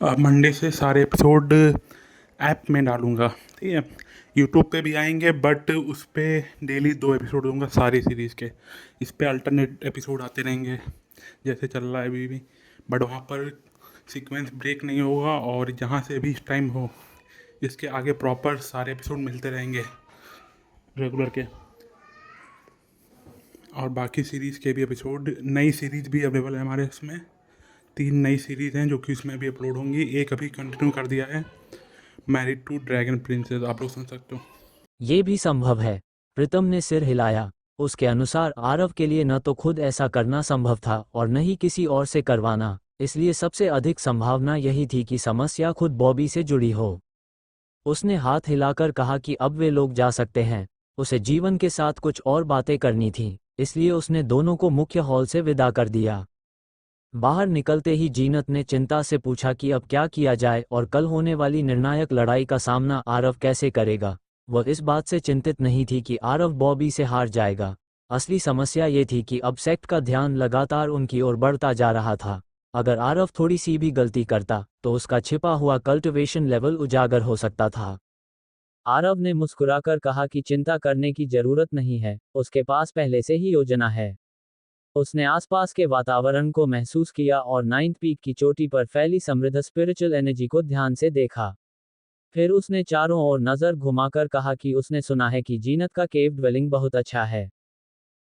Monday से सारे episode app में डालूँगा, ठीक है? यूट्यूब पे भी आएँगे बट उस पे डेली 2 एपिसोड दूँगा सारी सीरीज़ के। इस पे अल्टरनेट एपिसोड आते रहेंगे, जैसे चल रहा है अभी भी। बट वहाँ पर सीक्वेंस ब्रेक नहीं होगा और जहाँ से भी टाइम हो, इसके आगे प्रॉपर सारे एपिसोड मिलते रहेंगे, रेगुलर के। और बाकी सीरीज़ के भी एपिसोड, नई सीरीज़ भी अवेलेबल है हमारे इसमें। 3 नई सीरीज़ हैं जो कि उसमें भी अपलोड होंगी। एक अभी कंटिन्यू कर दिया है, मैरिड टू ड्रैगन प्रिंसेस, आप लोग सुन सकते हो। ये भी संभव है। प्रीतम ने सिर हिलाया। उसके अनुसार आरव के लिए न तो खुद ऐसा करना संभव था और न ही किसी और से करवाना, इसलिए सबसे अधिक संभावना यही थी कि समस्या खुद बॉबी से जुड़ी हो। उसने हाथ हिलाकर कहा कि अब वे लोग जा सकते हैं। उसे जीवन के साथ कुछ और बातें करनी थीं, इसलिए उसने दोनों को मुख्य हॉल से विदा कर दिया। बाहर निकलते ही जीनत ने चिंता से पूछा कि अब क्या किया जाए और कल होने वाली निर्णायक लड़ाई का सामना आरव कैसे करेगा। वह इस बात से चिंतित नहीं थी कि आरव बॉबी से हार जाएगा। असली समस्या ये थी कि अब सेक्ट का ध्यान लगातार उनकी ओर बढ़ता जा रहा था। अगर आरव थोड़ी सी भी गलती करता तो उसका छिपा हुआ कल्टिवेशन लेवल उजागर हो सकता था। आरव ने मुस्कुराकर कहा कि चिंता करने की जरूरत नहीं है, उसके पास पहले से ही योजना है। उसने आसपास के वातावरण को महसूस किया और नाइन्थ पीक की चोटी पर फैली समृद्ध स्पिरिचुअल एनर्जी को ध्यान से देखा। फिर उसने चारों ओर नजर घुमाकर कहा कि उसने सुना है कि जीनत का केव ड्वेलिंग बहुत अच्छा है।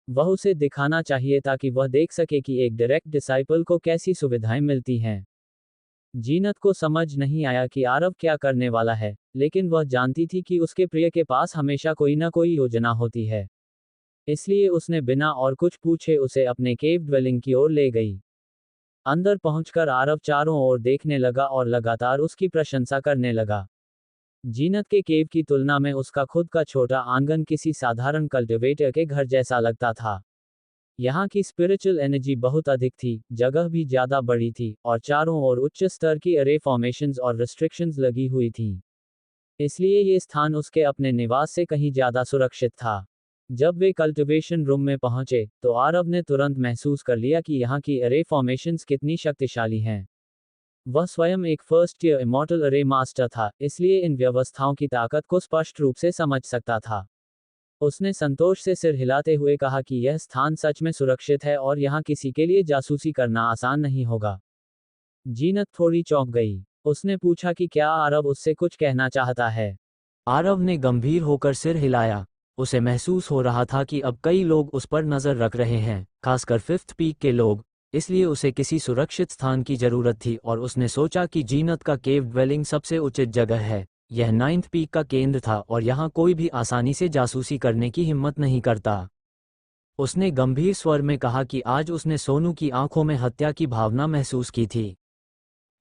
वह उसे दिखाना चाहिए ताकि वह देख सके कि एक डायरेक्ट डिसाइपल को कैसी सुविधाएं मिलती हैं। जीनत को समझ नहीं आया कि आरव क्या करने वाला है, लेकिन वह जानती थी कि उसके प्रिय के पास हमेशा कोई ना कोई योजना होती है। इसलिए उसने बिना और कुछ पूछे उसे अपने केव ड्वेलिंग की ओर ले गई। अंदर पहुंचकर आरव चारों ओर देखने लगा और लगातार उसकी प्रशंसा करने लगा। जीनत के केव की तुलना में उसका खुद का छोटा आंगन किसी साधारण कल्टिवेटर के घर जैसा लगता था। यहाँ की स्पिरिचुअल एनर्जी बहुत अधिक थी, जगह भी ज्यादा बड़ी थी, और चारों ओर उच्च स्तर की अरे फॉर्मेशंस और रिस्ट्रिक्शंस लगी हुई थीं। इसलिए ये स्थान उसके अपने निवास से कहीं ज्यादा सुरक्षित था। जब वे कल्टिवेशन रूम में पहुंचे, तो आरव ने तुरंत महसूस कर लिया कि यहाँ की अरे फॉर्मेशंस कितनी शक्तिशाली हैं। वह स्वयं एक फर्स्ट ईयर इमॉर्टल अरे मास्टर था, इसलिए इन व्यवस्थाओं की ताकत को स्पष्ट रूप से समझ सकता था। उसने संतोष से सिर हिलाते हुए कहा कि यह स्थान सच में सुरक्षित है और यहाँ किसी के लिए जासूसी करना आसान नहीं होगा। जीनत थोड़ी चौंक गई। उसने पूछा कि क्या आरव उससे कुछ कहना चाहता है। आरव ने गंभीर होकर सिर हिलाया। उसे महसूस हो रहा था कि अब कई लोग उस पर नजर रख रहे हैं, खासकर फिफ्थ पीक के लोग। इसलिए उसे किसी सुरक्षित स्थान की जरूरत थी और उसने सोचा कि जीनत का केव ड्वेलिंग सबसे उचित जगह है। यह नाइन्थ पीक का केंद्र था और यहाँ कोई भी आसानी से जासूसी करने की हिम्मत नहीं करता। उसने गंभीर स्वर में कहा कि आज उसने सोनू की आंखों में हत्या की भावना महसूस की थी।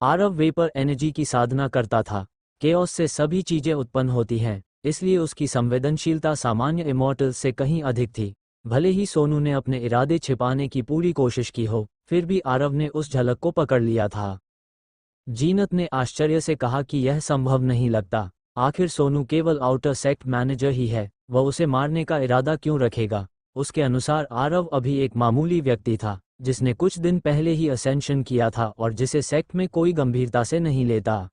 आरव वेपर एनर्जी की साधना करता था। केओस से सभी चीजें उत्पन्न होती हैं, इसलिए उसकी संवेदनशीलता सामान्य इमॉर्टल्स से कहीं अधिक थी। भले ही सोनू ने अपने इरादे छिपाने की पूरी कोशिश की हो, फिर भी आरव ने उस झलक को पकड़ लिया था। जीनत ने आश्चर्य से कहा कि यह संभव नहीं लगता। आखिर सोनू केवल आउटर सेक्ट मैनेजर ही है, वह उसे मारने का इरादा क्यों रखेगा। उसके अनुसार आरव अभी एक मामूली व्यक्ति था, जिसने कुछ दिन पहले ही असेंशन किया था और जिसे सेक्ट में कोई गंभीरता से नहीं लेता।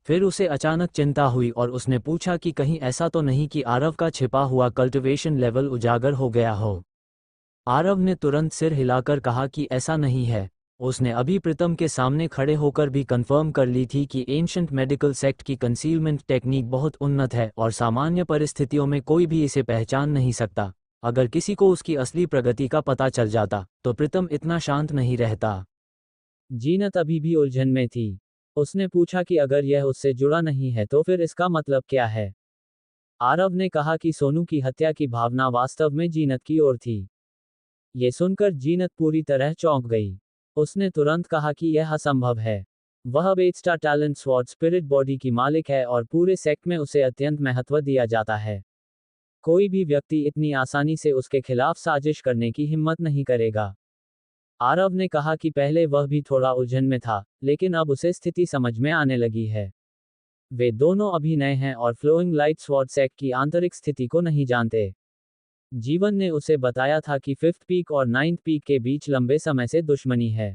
फिर उसे अचानक चिंता हुई और उसने पूछा कि कहीं ऐसा तो नहीं कि आरव का छिपा हुआ कल्टिवेशन लेवल उजागर हो गया हो। आरव ने तुरंत सिर हिलाकर कहा कि ऐसा नहीं है। उसने अभी प्रीतम के सामने खड़े होकर भी कंफर्म कर ली थी कि एंशंट मेडिकल सेक्ट की कंसीलमेंट टेक्निक बहुत उन्नत है और सामान्य परिस्थितियों में कोई भी इसे पहचान नहीं सकता। अगर किसी को उसकी असली प्रगति का पता चल जाता तो प्रीतम इतना शांत नहीं रहता। जीनत अभी भी उलझन में थी। उसने पूछा कि अगर यह उससे जुड़ा नहीं है तो फिर इसका मतलब क्या है। आरव ने कहा कि सोनू की हत्या की भावना वास्तव में जीनत की ओर थी। ये सुनकर जीनत पूरी तरह चौंक गई। उसने तुरंत कहा कि यह असंभव है। वह बेस्टा टैलेंट स्वॉर्ड स्पिरिट बॉडी की मालिक है और पूरे सेक्ट में उसे अत्यंत महत्व दिया जाता है। कोई भी व्यक्ति इतनी आसानी से उसके खिलाफ साजिश करने की हिम्मत नहीं करेगा। आरव ने कहा कि पहले वह भी थोड़ा उलझन में था, लेकिन अब उसे स्थिति समझ में आने लगी है। वे दोनों अभी नए हैं और फ्लोइंग लाइट स्वॉर्ड सेक्ट की आंतरिक स्थिति को नहीं जानते। जीवन ने उसे बताया था कि फिफ्थ पीक और नाइन्थ पीक के बीच लंबे समय से दुश्मनी है।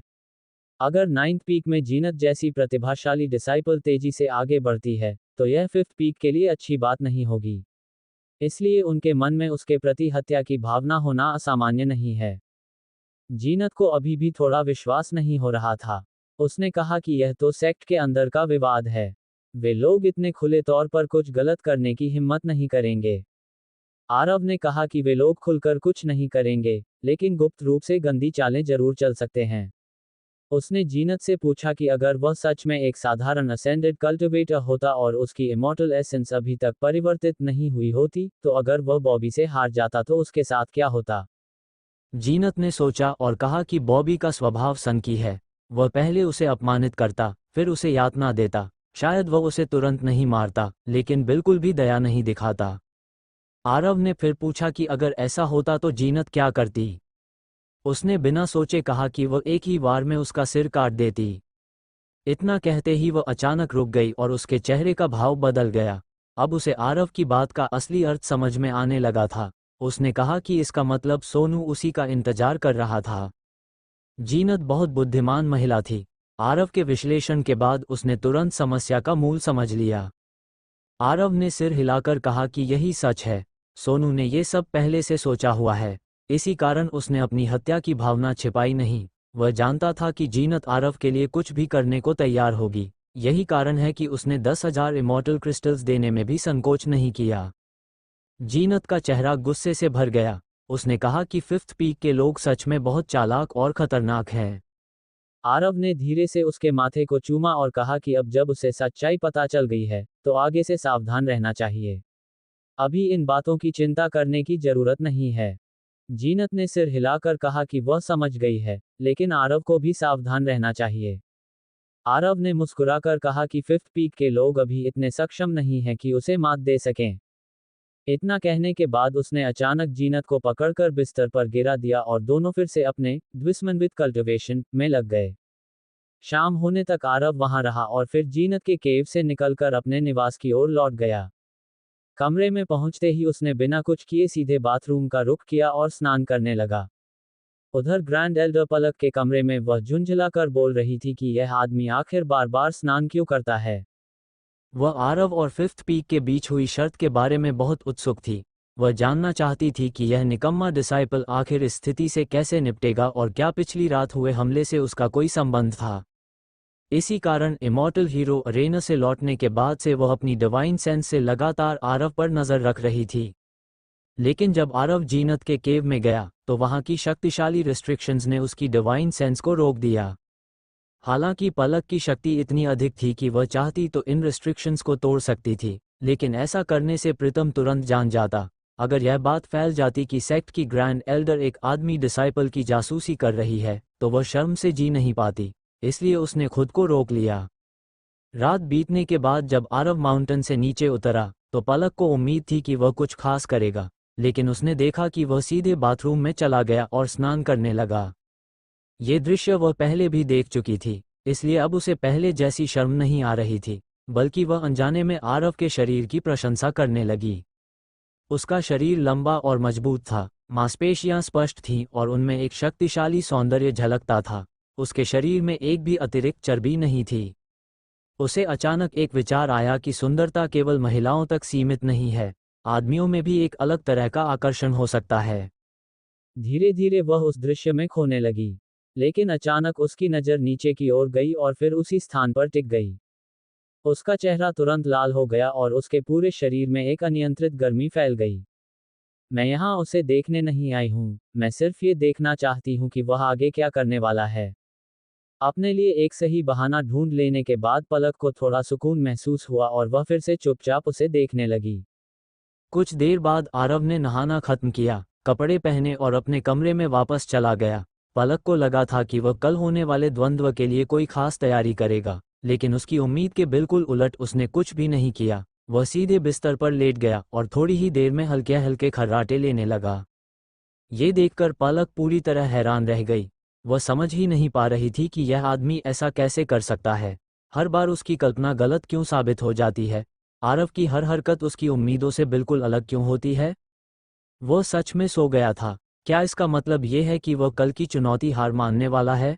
अगर 9th पीक में जीनत जैसी प्रतिभाशाली डिसाइपल तेजी से आगे बढ़ती है, तो यह 5th पीक के लिए अच्छी बात नहीं होगी। इसलिए उनके मन में उसके प्रति हत्या की भावना होना असामान्य नहीं है। जीनत को अभी भी थोड़ा विश्वास नहीं हो रहा था। उसने कहा कि यह तो सेक्ट के अंदर का विवाद है। वे लोग इतने खुले तौर पर कुछ गलत करने की हिम्मत नहीं करेंगे। आरव ने कहा कि वे लोग खुलकर कुछ नहीं करेंगे, लेकिन गुप्त रूप से गंदी चालें जरूर चल सकते हैं। उसने जीनत से पूछा कि अगर वह सच में एक साधारण असेंडेड कल्टिवेटर होता और उसकी इमॉर्टल एसेंस अभी तक परिवर्तित नहीं हुई होती, तो अगर वह बॉबी से हार जाता तो उसके साथ क्या होता। जीनत ने सोचा और कहा कि बॉबी का स्वभाव सनकी है। वह पहले उसे अपमानित करता, फिर उसे यातना देता। शायद वह उसे तुरंत नहीं मारता, लेकिन बिल्कुल भी दया नहीं दिखाता। आरव ने फिर पूछा कि अगर ऐसा होता तो जीनत क्या करती। उसने बिना सोचे कहा कि वह एक ही वार में उसका सिर काट देती। इतना कहते ही वह अचानक रुक गई और उसके चेहरे का भाव बदल गया। अब उसे आरव की बात का असली अर्थ समझ में आने लगा था। उसने कहा कि इसका मतलब सोनू उसी का इंतजार कर रहा था। जीनत बहुत बुद्धिमान महिला थी। आरव के विश्लेषण के बाद उसने तुरंत समस्या का मूल समझ लिया। आरव ने सिर हिलाकर कहा कि यही सच है। सोनू ने ये सब पहले से सोचा हुआ है। इसी कारण उसने अपनी हत्या की भावना छिपाई नहीं। वह जानता था कि जीनत आरव के लिए कुछ भी करने को तैयार होगी। यही कारण है कि उसने 10,000 इमॉर्टल क्रिस्टल्स देने में भी संकोच नहीं किया। जीनत का चेहरा गुस्से से भर गया। उसने कहा कि 5th पीक के लोग सच में बहुत चालाक और खतरनाक हैं। आरव ने धीरे से उसके माथे को चूमा और कहा कि अब जब उसे सच्चाई पता चल गई है, तो आगे से सावधान रहना चाहिए। अभी इन बातों की चिंता करने की जरूरत नहीं है। जीनत ने सिर हिलाकर कहा कि वह समझ गई है, लेकिन आरव को भी सावधान रहना चाहिए। आरव ने मुस्कुराकर कहा कि 5th पीक के लोग अभी इतने सक्षम नहीं हैं कि उसे मात दे सकें। इतना कहने के बाद उसने अचानक जीनत को पकड़कर बिस्तर पर गिरा दिया और दोनों फिर से अपने द्विस्मन्वित कल्टिवेशन में लग गए। शाम होने तक आरव वहां रहा और फिर जीनत के केव से निकलकर अपने निवास की ओर लौट गया। कमरे में पहुंचते ही उसने बिना कुछ किए सीधे बाथरूम का रुख किया और स्नान करने लगा। उधर ग्रैंड एल्डर पलक के कमरे में वह झुंझलाकर बोल रही थी कि यह आदमी आखिर बार बार स्नान क्यों करता है। वह आरव और 5th पीक के बीच हुई शर्त के बारे में बहुत उत्सुक थी। वह जानना चाहती थी कि यह निकम्मा डिसाइपल आखिर इस स्थिति से कैसे निपटेगा और क्या पिछली रात हुए हमले से उसका कोई संबंध था। इसी कारण इमॉर्टल हीरो अरेना से लौटने के बाद से वह अपनी डिवाइन सेंस से लगातार आरव पर नजर रख रही थी। लेकिन जब आरव जीनत के केव में गया, तो वहां की शक्तिशाली रिस्ट्रिक्शंस ने उसकी डिवाइन सेंस को रोक दिया। हालांकि पलक की शक्ति इतनी अधिक थी कि वह चाहती तो इन रिस्ट्रिक्शंस को तोड़ सकती थी, लेकिन ऐसा करने से प्रीतम तुरंत जान जाता। अगर यह बात फैल जाती कि सेक्ट की ग्रैंड एल्डर एक आदमी डिसाइपल की जासूसी कर रही है, तो वह शर्म से जी नहीं पाती। इसलिए उसने खुद को रोक लिया। रात बीतने के बाद जब आरव माउंटेन से नीचे उतरा, तो पलक को उम्मीद थी कि वह कुछ खास करेगा, लेकिन उसने देखा कि वह सीधे बाथरूम में चला गया और स्नान करने लगा। ये दृश्य वह पहले भी देख चुकी थी, इसलिए अब उसे पहले जैसी शर्म नहीं आ रही थी, बल्कि वह अनजाने में आरव के शरीर की प्रशंसा करने लगी। उसका शरीर लंबा और मजबूत था, मांसपेशियां स्पष्ट थीं और उनमें एक शक्तिशाली सौंदर्य झलकता था। उसके शरीर में एक भी अतिरिक्त चर्बी नहीं थी। उसे अचानक एक विचार आया कि सुंदरता केवल महिलाओं तक सीमित नहीं है, आदमियों में भी एक अलग तरह का आकर्षण हो सकता है। धीरे धीरे वह उस दृश्य में खोने लगी, लेकिन अचानक उसकी नज़र नीचे की ओर गई और फिर उसी स्थान पर टिक गई। उसका चेहरा तुरंत लाल हो गया और उसके पूरे शरीर में एक अनियंत्रित गर्मी फैल गई। मैं यहाँ उसे देखने नहीं आई हूँ, मैं सिर्फ ये देखना चाहती हूँ कि वह आगे क्या करने वाला है। अपने लिए एक सही बहाना ढूंढ लेने के बाद पलक को थोड़ा सुकून महसूस हुआ और वह फिर से चुपचाप उसे देखने लगी। कुछ देर बाद आरव ने नहाना खत्म किया, कपड़े पहने और अपने कमरे में वापस चला गया। पलक को लगा था कि वह कल होने वाले द्वंद्व के लिए कोई खास तैयारी करेगा, लेकिन उसकी उम्मीद के बिल्कुल उलट उसने कुछ भी नहीं किया। वह सीधे बिस्तर पर लेट गया और थोड़ी ही देर में हल्के हल्के खर्राटे लेने लगा। ये देखकर पलक पूरी तरह हैरान रह गई। वह समझ ही नहीं पा रही थी कि यह आदमी ऐसा कैसे कर सकता है। हर बार उसकी कल्पना गलत क्यों साबित हो जाती है? आरव की हर हरकत उसकी उम्मीदों से बिल्कुल अलग क्यों होती है? वह सच में सो गया था। क्या इसका मतलब ये है कि वह कल की चुनौती हार मानने वाला है?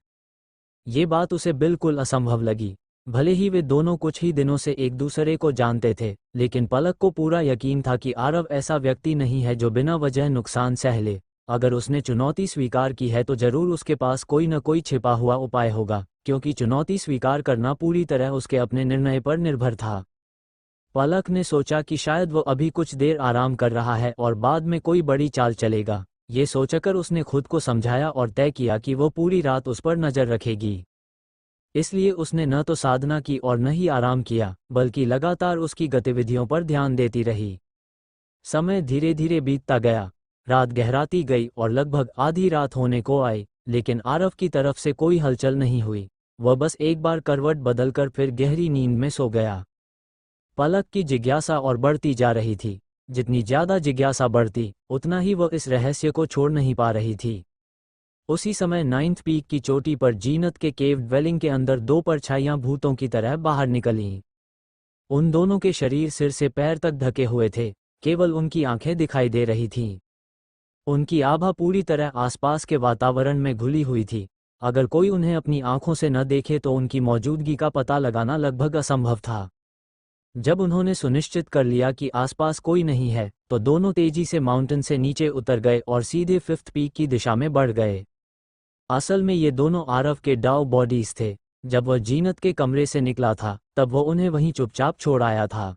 ये बात उसे बिल्कुल असंभव लगी। भले ही वे दोनों कुछ ही दिनों से एक दूसरे को जानते थे, लेकिन पलक को पूरा यकीन था कि आरव ऐसा व्यक्ति नहीं है जो बिना वजह नुकसान सह ले। अगर उसने चुनौती स्वीकार की है तो जरूर उसके पास कोई न कोई छिपा हुआ उपाय होगा, क्योंकि चुनौती स्वीकार करना पूरी तरह उसके अपने निर्णय पर निर्भर था। पलक ने सोचा कि शायद वो अभी कुछ देर आराम कर रहा है और बाद में कोई बड़ी चाल चलेगा। ये सोचकर उसने खुद को समझाया और तय किया कि वो पूरी रात उस पर नजर रखेगी। इसलिए उसने न तो साधना की और न ही आराम किया, बल्कि लगातार उसकी गतिविधियों पर ध्यान देती रही। समय धीरे धीरे बीतता गया, रात गहराती गई और लगभग आधी रात होने को आई, लेकिन आरव की तरफ से कोई हलचल नहीं हुई। वह बस एक बार करवट बदलकर फिर गहरी नींद में सो गया। पलक की जिज्ञासा और बढ़ती जा रही थी। जितनी ज्यादा जिज्ञासा बढ़ती, उतना ही वह इस रहस्य को छोड़ नहीं पा रही थी। उसी समय नाइन्थ पीक की चोटी पर जीनत के केव ड्वेलिंग के अंदर दो परछाइयां भूतों की तरह बाहर निकलीं। उन दोनों के शरीर सिर से पैर तक ढके हुए थे, केवल उनकी आंखें दिखाई दे रही थीं। उनकी आभा पूरी तरह आसपास के वातावरण में घुली हुई थी। अगर कोई उन्हें अपनी आंखों से न देखे तो उनकी मौजूदगी का पता लगाना लगभग असंभव था। जब उन्होंने सुनिश्चित कर लिया कि आसपास कोई नहीं है, तो दोनों तेजी से माउंटेन से नीचे उतर गए और सीधे फिफ्थ पीक की दिशा में बढ़ गए। असल में ये दोनों आरव के डाउ बॉडीज थे। जब वह जीनत के कमरे से निकला था, तब वह उन्हें वहीं चुपचाप छोड़ आया था।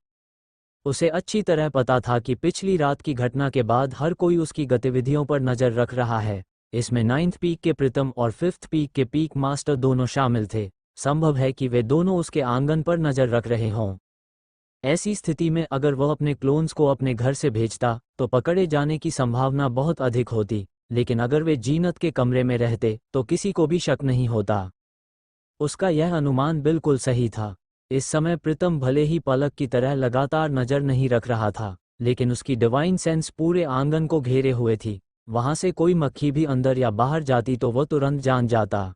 उसे अच्छी तरह पता था कि पिछली रात की घटना के बाद हर कोई उसकी गतिविधियों पर नजर रख रहा है। इसमें नाइन्थ पीक के प्रीतम और फिफ्थ पीक के पीक मास्टर दोनों शामिल थे। संभव है कि वे दोनों उसके आंगन पर नजर रख रहे हों। ऐसी स्थिति में अगर वह अपने क्लोन्स को अपने घर से भेजता, तो पकड़े जाने की संभावना बहुत अधिक होती, लेकिन अगर वे जीनत के कमरे में रहते तो किसी को भी शक नहीं होता। उसका यह अनुमान बिल्कुल सही था। इस समय प्रीतम भले ही पलक की तरह लगातार नजर नहीं रख रहा था, लेकिन उसकी डिवाइन सेंस पूरे आंगन को घेरे हुए थी। वहां से कोई मक्खी भी अंदर या बाहर जाती तो वह तुरंत जान जाता।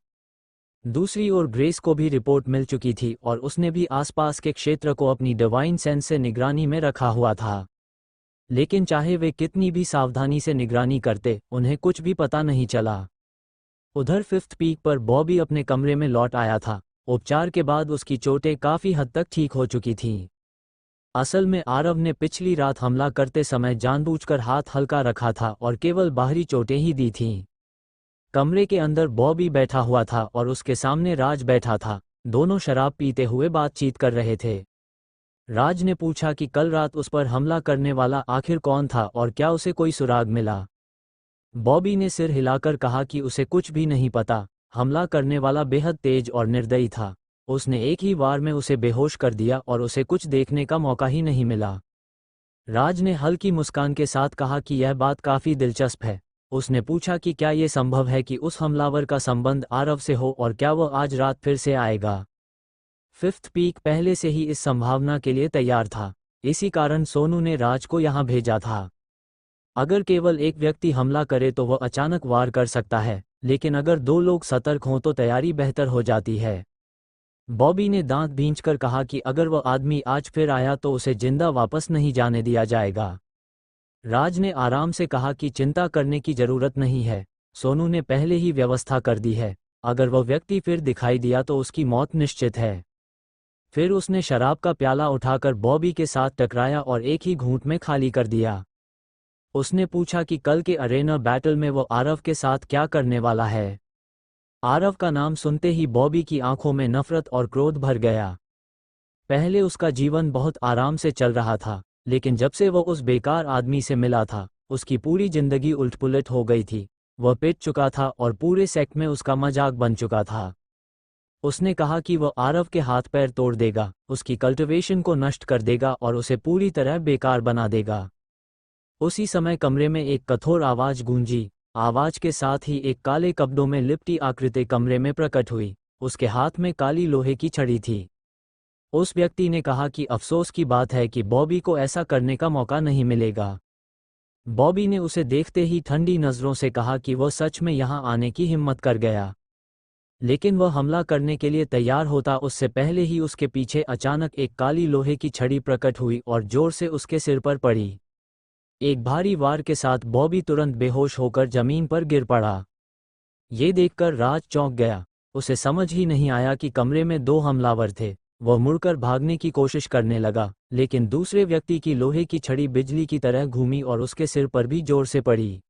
दूसरी ओर ग्रेस को भी रिपोर्ट मिल चुकी थी और उसने भी आसपास के क्षेत्र को अपनी डिवाइन सेंस से निगरानी में रखा हुआ था। लेकिन चाहे वे कितनी भी सावधानी से निगरानी करते, उन्हें कुछ भी पता नहीं चला। उधर फिफ्थ पीक पर बॉबी अपने कमरे में लौट आया था। उपचार के बाद उसकी चोटें काफी हद तक ठीक हो चुकी थीं। असल में आरव ने पिछली रात हमला करते समय जानबूझकर हाथ हल्का रखा था और केवल बाहरी चोटें ही दी थीं। कमरे के अंदर बॉबी बैठा हुआ था और उसके सामने राज बैठा था। दोनों शराब पीते हुए बातचीत कर रहे थे। राज ने पूछा कि कल रात उस पर हमला करने वाला आखिर कौन था और क्या उसे कोई सुराग मिला। बॉबी ने सिर हिलाकर कहा कि उसे कुछ भी नहीं पता। हमला करने वाला बेहद तेज और निर्दयी था। उसने एक ही वार में उसे बेहोश कर दिया और उसे कुछ देखने का मौका ही नहीं मिला। राज ने हल्की मुस्कान के साथ कहा कि यह बात काफी दिलचस्प है। उसने पूछा कि क्या ये संभव है कि उस हमलावर का संबंध आरव से हो और क्या वह आज रात फिर से आएगा। फिफ्थ पीक पहले से ही इस संभावना के लिए तैयार था। इसी कारण सोनू ने राज को यहाँ भेजा था। अगर केवल एक व्यक्ति हमला करे तो वह अचानक वार कर सकता है, लेकिन अगर दो लोग सतर्क हों तो तैयारी बेहतर हो जाती है। बॉबी ने दांत भींचकर कहा कि अगर वह आदमी आज फिर आया तो उसे जिंदा वापस नहीं जाने दिया जाएगा। राज ने आराम से कहा कि चिंता करने की जरूरत नहीं है, सोनू ने पहले ही व्यवस्था कर दी है। अगर वह व्यक्ति फिर दिखाई दिया तो उसकी मौत निश्चित है। फिर उसने शराब का प्याला उठाकर बॉबी के साथ टकराया और एक ही घूंट में खाली कर दिया। उसने पूछा कि कल के अरेना बैटल में वो आरव के साथ क्या करने वाला है। आरव का नाम सुनते ही बॉबी की आंखों में नफरत और क्रोध भर गया। पहले उसका जीवन बहुत आराम से चल रहा था, लेकिन जब से वो उस बेकार आदमी से मिला था, उसकी पूरी जिंदगी उलटपुलट हो गई थी। वह पिट चुका था और पूरे सेक्ट में उसका मजाक बन चुका था। उसने कहा कि वह आरव के हाथ पैर तोड़ देगा, उसकी कल्टिवेशन को नष्ट कर देगा और उसे पूरी तरह बेकार बना देगा। उसी समय कमरे में एक कठोर आवाज गूंजी। आवाज के साथ ही एक काले कपड़ों में लिपटी आकृति कमरे में प्रकट हुई। उसके हाथ में काली लोहे की छड़ी थी। उस व्यक्ति ने कहा कि अफसोस की बात है कि बॉबी को ऐसा करने का मौका नहीं मिलेगा। बॉबी ने उसे देखते ही ठंडी नजरों से कहा कि वह सच में यहां आने की हिम्मत कर गया। लेकिन वह हमला करने के लिए तैयार होता उससे पहले ही उसके पीछे अचानक एक काली लोहे की छड़ी प्रकट हुई और जोर से उसके सिर पर पड़ी। एक भारी वार के साथ बॉबी तुरंत बेहोश होकर जमीन पर गिर पड़ा। ये देखकर राज चौंक गया। उसे समझ ही नहीं आया कि कमरे में दो हमलावर थे। वह मुड़कर भागने की कोशिश करने लगा, लेकिन दूसरे व्यक्ति की लोहे की छड़ी बिजली की तरह घूमी और उसके सिर पर भी जोर से पड़ी।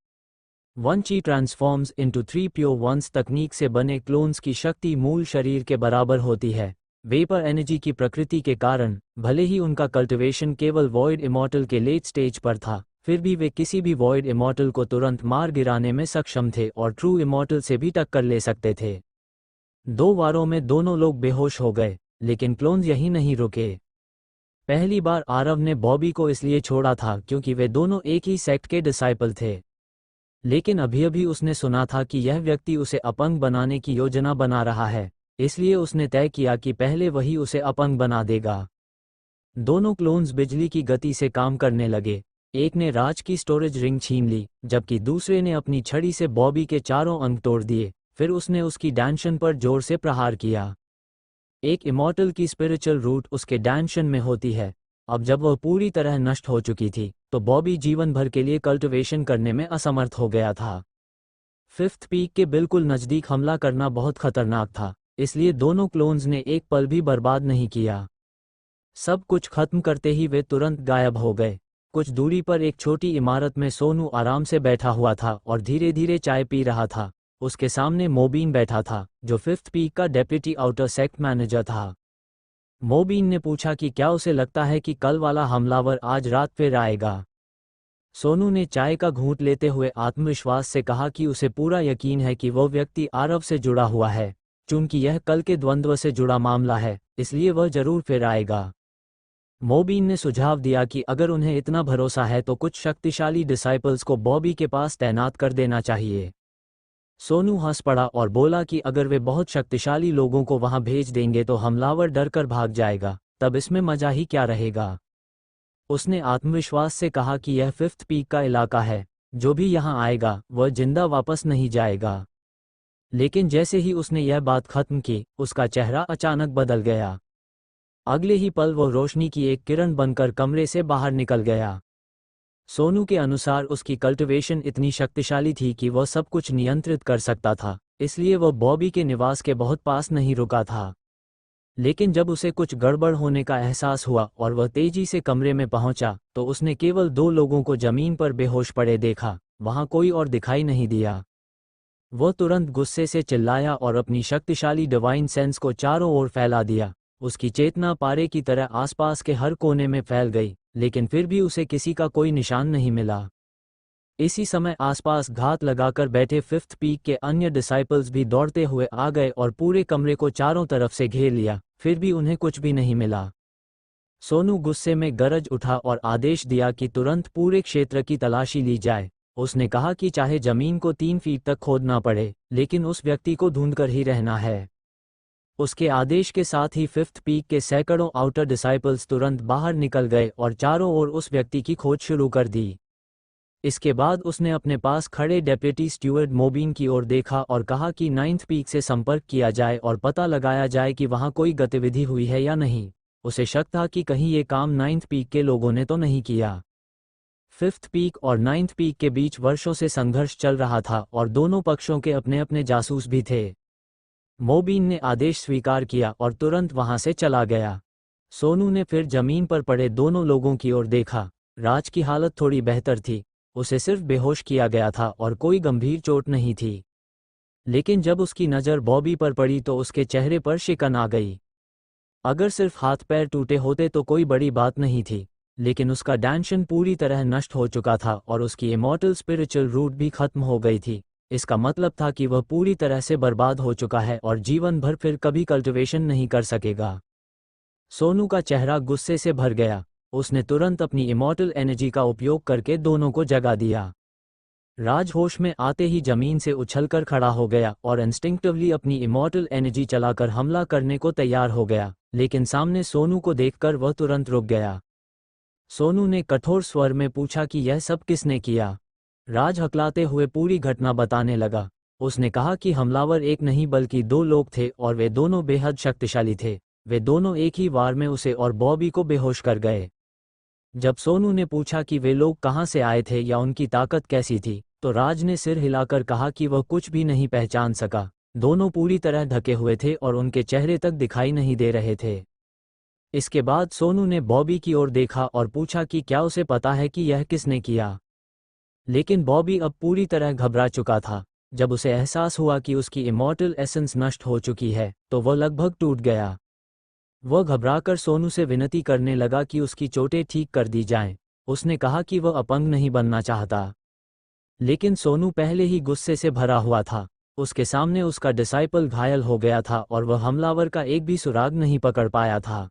वन ची ट्रांसफॉर्म्स इनटू 3 प्योर वंस तकनीक से बने क्लोन्स की शक्ति मूल शरीर के बराबर होती है। वेपर एनर्जी की प्रकृति के कारण भले ही उनका कल्टिवेशन केवल वॉइड इमॉर्टल के लेट स्टेज पर था, फिर भी वे किसी भी वॉइड इमॉर्टल को तुरंत मार गिराने में सक्षम थे और ट्रू इमॉर्टल से भी टक्कर ले सकते थे। 2 वारों में दोनों लोग बेहोश हो गए, लेकिन क्लोन्स यहीं नहीं रुके। पहली बार आरव ने बॉबी को इसलिए छोड़ा था क्योंकि वे दोनों एक ही सेक्ट के डिसाइपल थे। लेकिन अभी-अभी उसने सुना था कि यह व्यक्ति उसे अपंग बनाने की योजना बना रहा है, इसलिए उसने तय किया कि पहले वही उसे अपंग बना देगा। दोनों क्लोन्स बिजली की गति से काम करने लगे। एक ने राज की स्टोरेज रिंग छीन ली, जबकि दूसरे ने अपनी छड़ी से बॉबी के चारों अंग तोड़ दिए। फिर उसने उसकी डैंशन पर जोर से प्रहार किया। एक इमॉर्टल की स्पिरिचुअल रूट उसके डैंशन में होती है। अब जब वह पूरी तरह नष्ट हो चुकी थी, तो बॉबी जीवन भर के लिए कल्टिवेशन करने में असमर्थ हो गया था। फिफ्थ पीक के बिल्कुल नज़दीक हमला करना बहुत खतरनाक था, इसलिए दोनों क्लोन्स ने एक पल भी बर्बाद नहीं किया। सब कुछ खत्म करते ही वे तुरंत गायब हो गए। कुछ दूरी पर एक छोटी इमारत में सोनू आराम से बैठा हुआ था और धीरे धीरे चाय पी रहा था। उसके सामने मोबीन बैठा था, जो फिफ्थ पीक का डेप्यूटी आउटर सेक्ट मैनेजर था। मोबीन ने पूछा कि क्या उसे लगता है कि कल वाला हमलावर आज रात फिर आएगा। सोनू ने चाय का घूंट लेते हुए आत्मविश्वास से कहा कि उसे पूरा यकीन है कि वह व्यक्ति आरव से जुड़ा हुआ है। चूंकि यह कल के द्वंद्व से जुड़ा मामला है, इसलिए वह जरूर फिर आएगा। मोबीन ने सुझाव दिया कि अगर उन्हें इतना भरोसा है तो कुछ शक्तिशाली डिसाइपल्स को बॉबी के पास तैनात कर देना चाहिए। सोनू हंस पड़ा और बोला कि अगर वे बहुत शक्तिशाली लोगों को वहां भेज देंगे तो हमलावर डर कर भाग जाएगा, तब इसमें मजा ही क्या रहेगा। उसने आत्मविश्वास से कहा कि यह फिफ्थ पीक का इलाका है, जो भी यहां आएगा वह जिंदा वापस नहीं जाएगा। लेकिन जैसे ही उसने यह बात खत्म की, उसका चेहरा अचानक बदल गया। अगले ही पल वह रोशनी की एक किरण बनकर कमरे से बाहर निकल गया। सोनू के अनुसार उसकी कल्टिवेशन इतनी शक्तिशाली थी कि वह सब कुछ नियंत्रित कर सकता था, इसलिए वह बॉबी के निवास के बहुत पास नहीं रुका था। लेकिन जब उसे कुछ गड़बड़ होने का एहसास हुआ और वह तेजी से कमरे में पहुंचा, तो उसने केवल 2 लोगों को जमीन पर बेहोश पड़े देखा। वहां कोई और दिखाई नहीं दिया। वह तुरंत गुस्से से चिल्लाया और अपनी शक्तिशाली डिवाइन सेंस को चारों ओर फैला दिया। उसकी चेतना पारे की तरह आसपास के हर कोने में फैल गई, लेकिन फिर भी उसे किसी का कोई निशान नहीं मिला। इसी समय आसपास घात लगाकर बैठे फिफ्थ पीक के अन्य डिसाइपल्स भी दौड़ते हुए आ गए और पूरे कमरे को चारों तरफ से घेर लिया, फिर भी उन्हें कुछ भी नहीं मिला। सोनू गुस्से में गरज उठा और आदेश दिया कि तुरंत पूरे क्षेत्र की तलाशी ली जाए। उसने कहा कि चाहे जमीन को 3 फीट तक खोदना पड़े, लेकिन उस व्यक्ति को ढूंढकर ही रहना है। उसके आदेश के साथ ही फिफ्थ पीक के सैकड़ों आउटर डिसाइपल्स तुरंत बाहर निकल गए और चारों ओर उस व्यक्ति की खोज शुरू कर दी। इसके बाद उसने अपने पास खड़े डेप्यूटी स्टुअर्ड मोबीन की ओर देखा और कहा कि 9th पीक से संपर्क किया जाए और पता लगाया जाए कि वहां कोई गतिविधि हुई है या नहीं। उसे शक था कि कहीं ये काम 9th पीक के लोगों ने तो नहीं किया। फिफ्थ पीक और 9th पीक के बीच वर्षों से संघर्ष चल रहा था और दोनों पक्षों के अपने अपने जासूस भी थे। मोबीन ने आदेश स्वीकार किया और तुरंत वहां से चला गया। सोनू ने फिर जमीन पर पड़े दोनों लोगों की ओर देखा। राज की हालत थोड़ी बेहतर थी, उसे सिर्फ बेहोश किया गया था और कोई गंभीर चोट नहीं थी। लेकिन जब उसकी नज़र बॉबी पर पड़ी तो उसके चेहरे पर शिकन आ गई। अगर सिर्फ हाथ पैर टूटे होते तो कोई बड़ी बात नहीं थी, लेकिन उसका डैंशन पूरी तरह नष्ट हो चुका था और उसकी इमॉर्टल स्पिरिचुअल रूट भी खत्म हो गई थी। इसका मतलब था कि वह पूरी तरह से बर्बाद हो चुका है और जीवन भर फिर कभी कल्टिवेशन नहीं कर सकेगा। सोनू का चेहरा गुस्से से भर गया। उसने तुरंत अपनी इमॉर्टल एनर्जी का उपयोग करके दोनों को जगा दिया। राज होश में आते ही जमीन से उछलकर खड़ा हो गया और इंस्टिंक्टिवली अपनी इमॉर्टल एनर्जी चलाकर हमला करने को तैयार हो गया, लेकिन सामने सोनू को देखकर वह तुरंत रुक गया। सोनू ने कठोर स्वर में पूछा कि यह सब किसने किया। राज हकलाते हुए पूरी घटना बताने लगा। उसने कहा कि हमलावर एक नहीं बल्कि 2 लोग थे और वे दोनों बेहद शक्तिशाली थे। वे दोनों एक ही वार में उसे और बॉबी को बेहोश कर गए। जब सोनू ने पूछा कि वे लोग कहां से आए थे या उनकी ताकत कैसी थी, तो राज ने सिर हिलाकर कहा कि वह कुछ भी नहीं पहचान सका। दोनों पूरी तरह ढके हुए थे और उनके चेहरे तक दिखाई नहीं दे रहे थे। इसके बाद सोनू ने बॉबी की ओर देखा और पूछा कि क्या उसे पता है कि यह किसने किया। लेकिन बॉबी अब पूरी तरह घबरा चुका था। जब उसे एहसास हुआ कि उसकी इमॉर्टल एसेंस नष्ट हो चुकी है तो वह लगभग टूट गया। वह घबराकर सोनू से विनती करने लगा कि उसकी चोटें ठीक कर दी जाएं। उसने कहा कि वह अपंग नहीं बनना चाहता। लेकिन सोनू पहले ही गुस्से से भरा हुआ था। उसके सामने उसका डिसाइपल घायल हो गया था और वह हमलावर का एक भी सुराग नहीं पकड़ पाया था।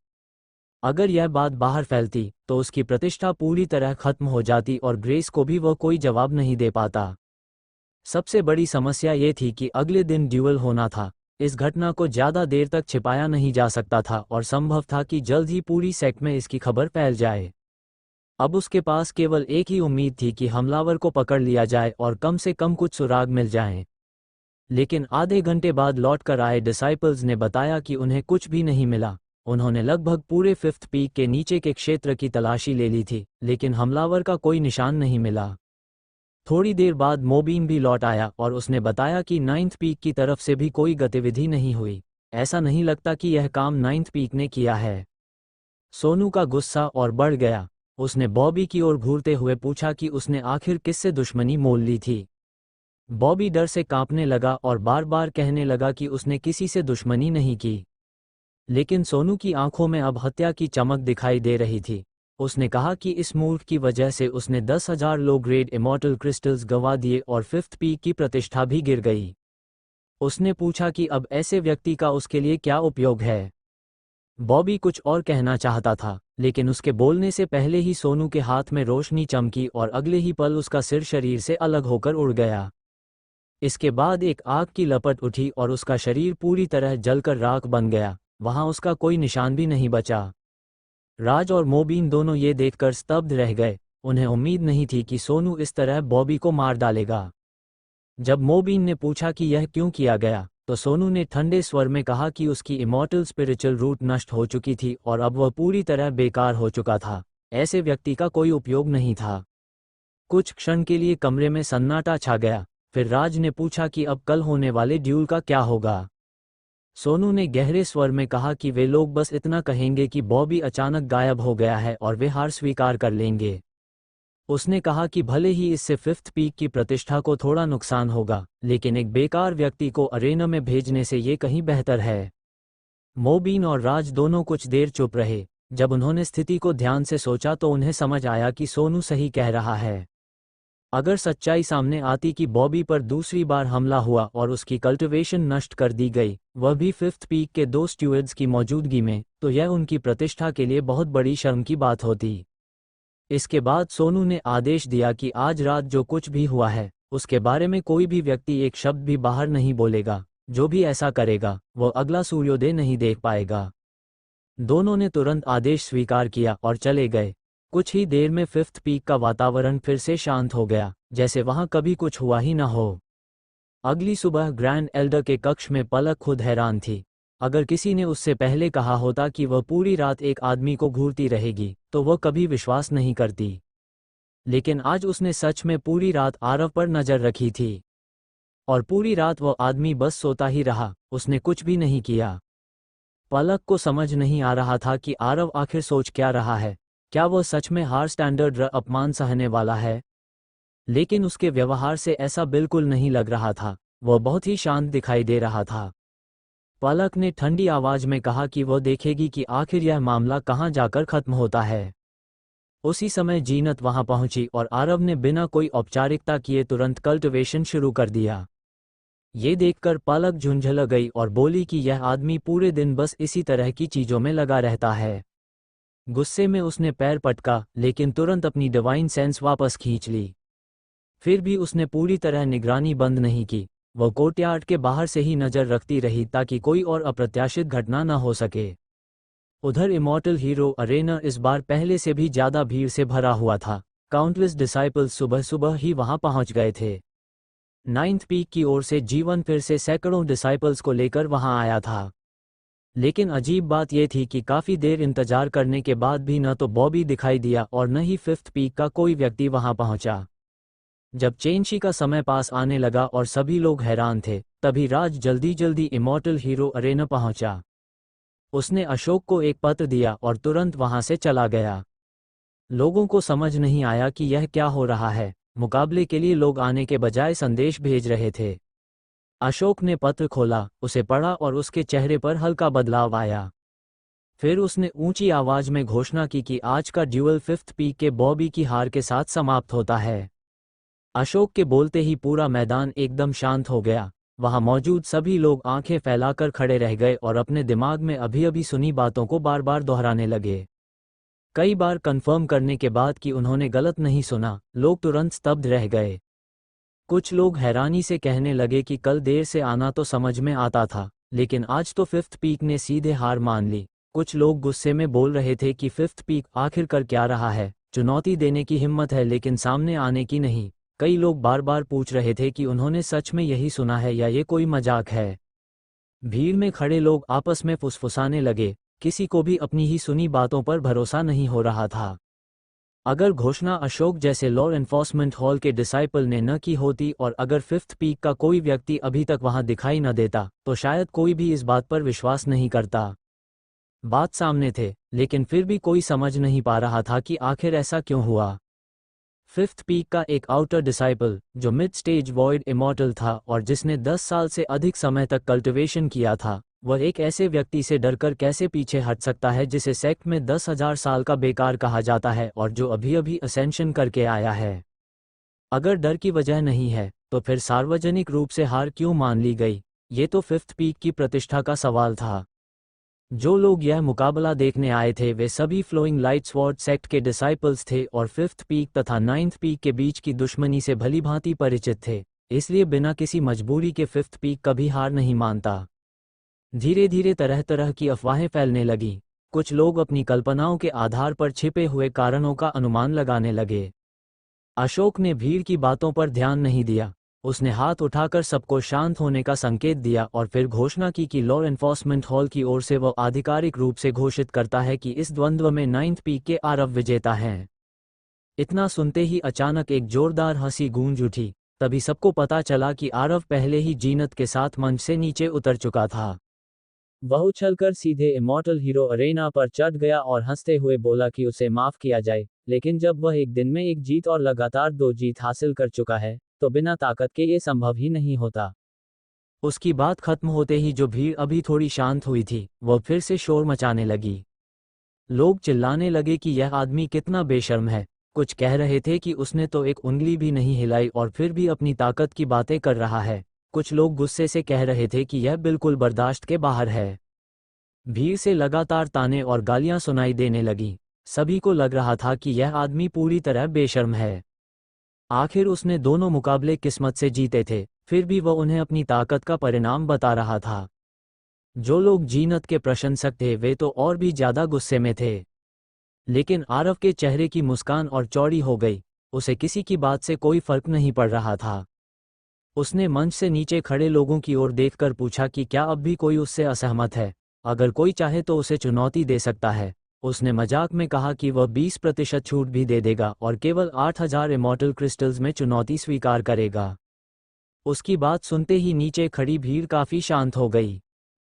अगर यह बात बाहर फैलती तो उसकी प्रतिष्ठा पूरी तरह खत्म हो जाती और ग्रेस को भी वह कोई जवाब नहीं दे पाता। सबसे बड़ी समस्या ये थी कि अगले दिन ड्यूल होना था। इस घटना को ज़्यादा देर तक छिपाया नहीं जा सकता था और संभव था कि जल्द ही पूरी सेक्ट में इसकी खबर फैल जाए। अब उसके पास केवल एक ही उम्मीद थी कि हमलावर को पकड़ लिया जाए और कम से कम कुछ सुराग मिल जाएं। लेकिन आधे घंटे बाद लौट कर आए डिसाइपल्स ने बताया कि उन्हें कुछ भी नहीं मिला। उन्होंने लगभग पूरे फिफ्थ पीक के नीचे के क्षेत्र की तलाशी ले ली थी, लेकिन हमलावर का कोई निशान नहीं मिला। थोड़ी देर बाद मोबीन भी लौट आया और उसने बताया कि नाइन्थ पीक की तरफ से भी कोई गतिविधि नहीं हुई। ऐसा नहीं लगता कि यह काम नाइन्थ पीक ने किया है। सोनू का गुस्सा और बढ़ गया। उसने बॉबी की ओर घूरते हुए पूछा कि उसने आखिर किससे दुश्मनी मोल ली थी। बॉबी डर से कांपने लगा और बार बार कहने लगा कि उसने किसी से दुश्मनी नहीं की। लेकिन सोनू की आंखों में अब हत्या की चमक दिखाई दे रही थी। उसने कहा कि इस मूर्ख की वजह से उसने 10,000 लो ग्रेड इमॉर्टल क्रिस्टल्स गंवा दिए और फिफ्थ पीक की प्रतिष्ठा भी गिर गई। उसने पूछा कि अब ऐसे व्यक्ति का उसके लिए क्या उपयोग है। बॉबी कुछ और कहना चाहता था, लेकिन उसके बोलने से पहले ही सोनू के हाथ में रोशनी चमकी और अगले ही पल उसका सिर शरीर से अलग होकर उड़ गया। इसके बाद एक आग की लपट उठी और उसका शरीर पूरी तरह जलकर राख बन गया। वहां उसका कोई निशान भी नहीं बचा। राज और मोबीन दोनों ये देखकर स्तब्ध रह गए। उन्हें उम्मीद नहीं थी कि सोनू इस तरह बॉबी को मार डालेगा। जब मोबीन ने पूछा कि यह क्यों किया गया तो सोनू ने ठंडे स्वर में कहा कि उसकी इमॉर्टल स्पिरिचुअल रूट नष्ट हो चुकी थी और अब वह पूरी तरह बेकार हो चुका था। ऐसे व्यक्ति का कोई उपयोग नहीं था। कुछ क्षण के लिए कमरे में सन्नाटा छा गया। फिर राज ने पूछा कि अब कल होने वाले ड्यूल का क्या होगा। सोनू ने गहरे स्वर में कहा कि वे लोग बस इतना कहेंगे कि बॉबी अचानक गायब हो गया है और वे हार स्वीकार कर लेंगे। उसने कहा कि भले ही इससे फिफ्थ पीक की प्रतिष्ठा को थोड़ा नुकसान होगा, लेकिन एक बेकार व्यक्ति को अरेना में भेजने से ये कहीं बेहतर है। मोबीन और राज दोनों कुछ देर चुप रहे। जब उन्होंने स्थिति को ध्यान से सोचा तो उन्हें समझ आया कि सोनू सही कह रहा है। अगर सच्चाई सामने आती कि बॉबी पर दूसरी बार हमला हुआ और उसकी कल्टिवेशन नष्ट कर दी गई, वह भी फिफ्थ पीक के 2 स्टूवर्ड्स की मौजूदगी में, तो यह उनकी प्रतिष्ठा के लिए बहुत बड़ी शर्म की बात होती। इसके बाद सोनू ने आदेश दिया कि आज रात जो कुछ भी हुआ है उसके बारे में कोई भी व्यक्ति एक शब्द भी बाहर नहीं बोलेगा। जो भी ऐसा करेगा वह अगला सूर्योदय नहीं देख पाएगा। दोनों ने तुरंत आदेश स्वीकार किया और चले गए। कुछ ही देर में फिफ्थ पीक का वातावरण फिर से शांत हो गया, जैसे वहां कभी कुछ हुआ ही न हो। अगली सुबह ग्रैंड एल्डर के कक्ष में पलक खुद हैरान थी। अगर किसी ने उससे पहले कहा होता कि वह पूरी रात एक आदमी को घूरती रहेगी तो वह कभी विश्वास नहीं करती। लेकिन आज उसने सच में पूरी रात आरव पर नजर रखी थी। और पूरी रात वह आदमी बस सोता ही रहा, उसने कुछ भी नहीं किया। पलक को समझ नहीं आ रहा था कि आरव आखिर सोच क्या रहा है। क्या वह सच में हार स्टैंडर्ड अपमान सहने वाला है? लेकिन उसके व्यवहार से ऐसा बिल्कुल नहीं लग रहा था। वह बहुत ही शांत दिखाई दे रहा था। पलक ने ठंडी आवाज में कहा कि वह देखेगी कि आखिर यह मामला कहां जाकर खत्म होता है। उसी समय जीनत वहां पहुंची और आरव ने बिना कोई औपचारिकता किए तुरंत कल्टिवेशन शुरू कर दिया। ये देखकर पलक झुंझला गई और बोली कि यह आदमी पूरे दिन बस इसी तरह की चीजों में लगा रहता है। गुस्से में उसने पैर पटका, लेकिन तुरंत अपनी डिवाइन सेंस वापस खींच ली। फिर भी उसने पूरी तरह निगरानी बंद नहीं की। वह कोर्टयार्ड के बाहर से ही नजर रखती रही ताकि कोई और अप्रत्याशित घटना न हो सके। उधर इमॉर्टल हीरो अरेना इस बार पहले से भी ज्यादा भीड़ से भरा हुआ था। काउंटलेस डिसाइपल्स सुबह सुबह ही वहां पहुंच गए थे। नाइन्थ पीक की ओर से जीवन फिर से सैकड़ों डिसाइपल्स को लेकर वहां आया था। लेकिन अजीब बात यह थी कि काफी देर इंतजार करने के बाद भी न तो बॉबी दिखाई दिया और न ही फिफ्थ पीक का कोई व्यक्ति वहां पहुंचा। जब चेंशी का समय पास आने लगा और सभी लोग हैरान थे, तभी राज जल्दी जल्दी इमॉर्टल हीरो अरेना पहुंचा। उसने अशोक को एक पत्र दिया और तुरंत वहां से चला गया। लोगों को समझ नहीं आया कि यह क्या हो रहा है। मुकाबले के लिए लोग आने के बजाय संदेश भेज रहे थे। अशोक ने पत्र खोला, उसे पढ़ा और उसके चेहरे पर हल्का बदलाव आया। फिर उसने ऊंची आवाज में घोषणा की कि आज का ड्यूअल फिफ्थ पीक के बॉबी की हार के साथ समाप्त होता है। अशोक के बोलते ही पूरा मैदान एकदम शांत हो गया। वहां मौजूद सभी लोग आंखें फैलाकर खड़े रह गए और अपने दिमाग में अभी अभी सुनी बातों को बार बार दोहराने लगे। कई बार कंफर्म करने के बाद कि उन्होंने गलत नहीं सुना, लोग तुरंत स्तब्ध रह गए। कुछ लोग हैरानी से कहने लगे कि कल देर से आना तो समझ में आता था, लेकिन आज तो फिफ्थ पीक ने सीधे हार मान ली। कुछ लोग गुस्से में बोल रहे थे कि फिफ्थ पीक आखिर कर क्या रहा है, चुनौती देने की हिम्मत है लेकिन सामने आने की नहीं। कई लोग बार बार पूछ रहे थे कि उन्होंने सच में यही सुना है या ये कोई मजाक है। भीड़ में खड़े लोग आपस में फुसफुसाने लगे, किसी को भी अपनी ही सुनी बातों पर भरोसा नहीं हो रहा था। अगर घोषणा अशोक जैसे लॉ एनफोर्समेंट हॉल के डिसाइपल ने न की होती और अगर फिफ्थ पीक का कोई व्यक्ति अभी तक वहां दिखाई न देता, तो शायद कोई भी इस बात पर विश्वास नहीं करता। बात सामने थे, लेकिन फिर भी कोई समझ नहीं पा रहा था कि आखिर ऐसा क्यों हुआ। फिफ्थ पीक का एक आउटर डिसाइपल, जो मिड स्टेज वॉइड इमॉर्टल था और जिसने 10 साल से अधिक समय तक कल्टिवेशन किया था, वह एक ऐसे व्यक्ति से डरकर कैसे पीछे हट सकता है जिसे सेक्ट में 10,000 साल का बेकार कहा जाता है और जो अभी अभी असेंशन करके आया है। अगर डर की वजह नहीं है, तो फिर सार्वजनिक रूप से हार क्यों मान ली गई? ये तो फिफ्थ पीक की प्रतिष्ठा का सवाल था। जो लोग यह मुकाबला देखने आए थे वे सभी फ्लोइंग लाइट स्वॉर्ड सेक्ट के डिसाइपल्स थे और फिफ्थ पीक तथा नाइन्थ पीक के बीच की दुश्मनी से भलीभांति परिचित थे, इसलिए बिना किसी मजबूरी के फिफ्थ पीक कभी हार नहीं मानता। धीरे धीरे तरह तरह की अफवाहें फैलने लगीं। कुछ लोग अपनी कल्पनाओं के आधार पर छिपे हुए कारणों का अनुमान लगाने लगे। अशोक ने भीड़ की बातों पर ध्यान नहीं दिया। उसने हाथ उठाकर सबको शांत होने का संकेत दिया और फिर घोषणा की कि लॉ एनफोर्समेंट हॉल की ओर से वह आधिकारिक रूप से घोषित करता है कि इस द्वंद्व में नाइन्थ पीक के आरव विजेता हैं। इतना सुनते ही अचानक एक जोरदार हंसी गूंज उठी। तभी सबको पता चला कि आरव पहले ही जीनत के साथ मंच से नीचे उतर चुका था। वह उछलकर सीधे इमॉर्टल हीरो अरेना पर चढ़ गया और हंसते हुए बोला कि उसे माफ किया जाए, लेकिन जब वह एक दिन में एक जीत और लगातार 2 जीत हासिल कर चुका है, तो बिना ताकत के ये संभव ही नहीं होता। उसकी बात खत्म होते ही जो भीड़ अभी थोड़ी शांत हुई थी, वह फिर से शोर मचाने लगी। लोग चिल्लाने लगे कि यह आदमी कितना बेशर्म है। कुछ कह रहे थे कि उसने तो एक उंगली भी नहीं हिलाई और फिर भी अपनी ताकत की बातें कर रहा है। कुछ लोग गुस्से से कह रहे थे कि यह बिल्कुल बर्दाश्त के बाहर है। भीड़ से लगातार ताने और गालियां सुनाई देने लगीं। सभी को लग रहा था कि यह आदमी पूरी तरह बेशर्म है। आखिर उसने दोनों मुकाबले किस्मत से जीते थे, फिर भी वह उन्हें अपनी ताकत का परिणाम बता रहा था। जो लोग जीनत के प्रशंसक थे वे तो और भी ज्यादा गुस्से में थे। लेकिन आरव के चेहरे की मुस्कान और चौड़ी हो गई। उसे किसी की बात से कोई फर्क नहीं पड़ रहा था। उसने मंच से नीचे खड़े लोगों की ओर देखकर पूछा कि क्या अब भी कोई उससे असहमत है। अगर कोई चाहे तो उसे चुनौती दे सकता है। उसने मजाक में कहा कि वह 20% छूट भी दे देगा और केवल 8,000 इमॉर्टल क्रिस्टल्स में चुनौती स्वीकार करेगा। उसकी बात सुनते ही नीचे खड़ी भीड़ काफी शांत हो गई।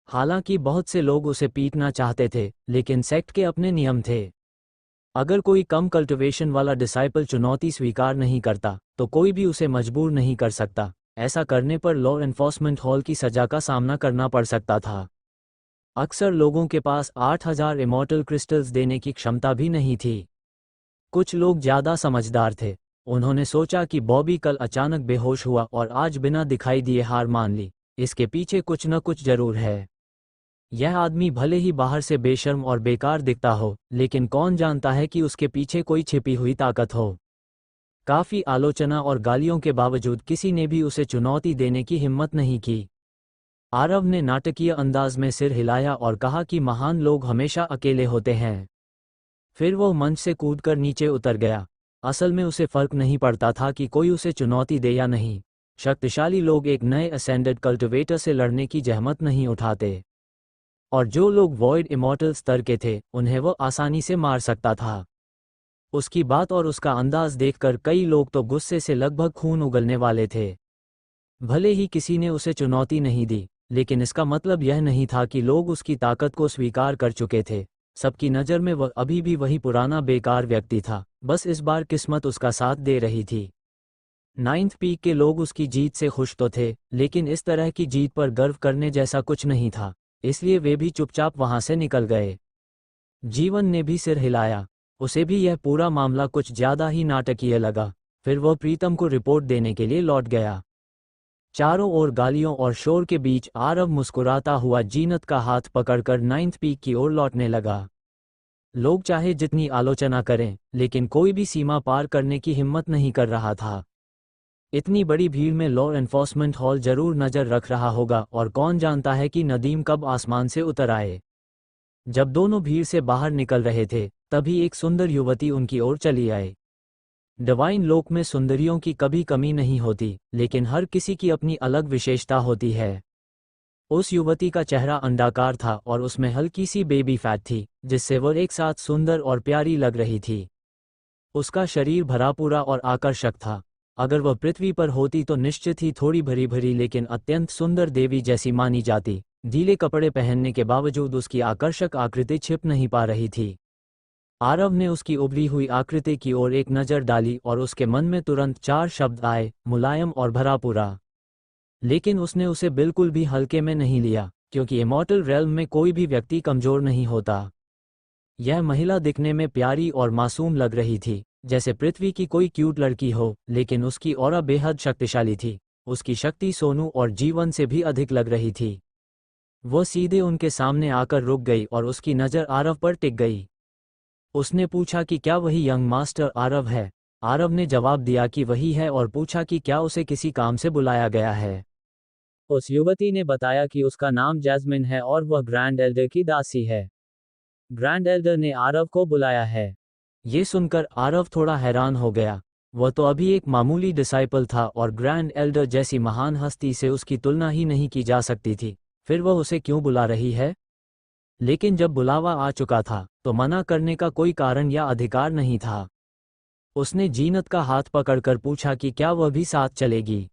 हालांकि बहुत से लोग उसे पीटना चाहते थे, लेकिन सेक्ट के अपने नियम थे। अगर कोई कम कल्टिवेशन वाला डिसाइपल चुनौती स्वीकार नहीं करता, तो कोई भी उसे मजबूर नहीं कर सकता। ऐसा करने पर लॉ एनफोर्समेंट हॉल की सजा का सामना करना पड़ सकता था। अक्सर लोगों के पास 8,000 इमॉर्टल क्रिस्टल्स देने की क्षमता भी नहीं थी। कुछ लोग ज्यादा समझदार थे। उन्होंने सोचा कि बॉबी कल अचानक बेहोश हुआ और आज बिना दिखाई दिए हार मान ली। इसके पीछे कुछ न कुछ जरूर है। यह आदमी भले ही बाहर से बेशर्म और बेकार दिखता हो, लेकिन कौन जानता है कि उसके पीछे कोई छिपी हुई ताकत हो। काफी आलोचना और गालियों के बावजूद किसी ने भी उसे चुनौती देने की हिम्मत नहीं की। आरव ने नाटकीय अंदाज में सिर हिलाया और कहा कि महान लोग हमेशा अकेले होते हैं। फिर वो मंच से कूदकर नीचे उतर गया। असल में उसे फर्क नहीं पड़ता था कि कोई उसे चुनौती दे या नहीं। शक्तिशाली लोग एक नए असेंडेड कल्टिवेटर से लड़ने की जहमत नहीं उठाते, और जो लोग वॉइड इमॉर्टल स्तर के थे उन्हें वो आसानी से मार सकता था। उसकी बात और उसका अंदाज देखकर कई लोग तो गुस्से से लगभग खून उगलने वाले थे। भले ही किसी ने उसे चुनौती नहीं दी, लेकिन इसका मतलब यह नहीं था कि लोग उसकी ताकत को स्वीकार कर चुके थे। सबकी नज़र में वह अभी भी वही पुराना बेकार व्यक्ति था, बस इस बार किस्मत उसका साथ दे रही थी। नाइन्थ पीक के लोग उसकी जीत से खुश तो थे, लेकिन इस तरह की जीत पर गर्व करने जैसा कुछ नहीं था, इसलिए वे भी चुपचाप वहां से निकल गए। जीवन ने भी सिर हिलाया। उसे भी यह पूरा मामला कुछ ज्यादा ही नाटकीय लगा। फिर वह प्रीतम को रिपोर्ट देने के लिए लौट गया। चारों ओर गालियों और शोर के बीच आरव मुस्कुराता हुआ जीनत का हाथ पकड़कर नाइन्थ पीक की ओर लौटने लगा। लोग चाहे जितनी आलोचना करें, लेकिन कोई भी सीमा पार करने की हिम्मत नहीं कर रहा था। इतनी बड़ी भीड़ में लॉ एनफोर्समेंट हॉल जरूर नजर रख रहा होगा, और कौन जानता है कि नदीम कब आसमान से उतर आए। जब दोनों भीड़ से बाहर निकल रहे थे, तभी एक सुंदर युवती उनकी ओर चली आई। डिवाइन लोक में सुंदरियों की कभी कमी नहीं होती, लेकिन हर किसी की अपनी अलग विशेषता होती है। उस युवती का चेहरा अंडाकार था और उसमें हल्की सी बेबी फैट थी, जिससे वह एक साथ सुंदर और प्यारी लग रही थी। उसका शरीर भरा पूरा और आकर्षक था। अगर वह पृथ्वी पर होती तो निश्चित ही थोड़ी भरी भरी लेकिन अत्यंत सुंदर देवी जैसी मानी जाती। ढीले कपड़े पहनने के बावजूद उसकी आकर्षक आकृति छिप नहीं पा रही थी। आरव ने उसकी उभरी हुई आकृति की ओर एक नज़र डाली और उसके मन में तुरंत चार शब्द आए, मुलायम और भरा पूरा। लेकिन उसने उसे बिल्कुल भी हल्के में नहीं लिया, क्योंकि इमॉर्टल रेल्म में कोई भी व्यक्ति कमजोर नहीं होता। यह महिला दिखने में प्यारी और मासूम लग रही थी, जैसे पृथ्वी की कोई क्यूट लड़की हो, लेकिन उसकी ऑरा बेहद शक्तिशाली थी। उसकी शक्ति सोनू और जीवन से भी अधिक लग रही थी। वह सीधे उनके सामने आकर रुक गई और उसकी नज़र आरव पर टिक गई। उसने पूछा कि क्या वही यंग मास्टर आरव है। आरव ने जवाब दिया कि वही है और पूछा कि क्या उसे किसी काम से बुलाया गया है। उस युवती ने बताया कि उसका नाम जैस्मिन है और वह ग्रैंड एल्डर की दासी है। ग्रैंड एल्डर ने आरव को बुलाया है। ये सुनकर आरव थोड़ा हैरान हो गया। वह तो अभी एक मामूली डिसाइपल था और ग्रैंड एल्डर जैसी महान हस्ती से उसकी तुलना ही नहीं की जा सकती थी। फिर वह उसे क्यों बुला रही है? लेकिन जब बुलावा आ चुका था, तो मना करने का कोई कारण या अधिकार नहीं था। उसने जीनत का हाथ पकड़कर पूछा कि क्या वह भी साथ चलेगी।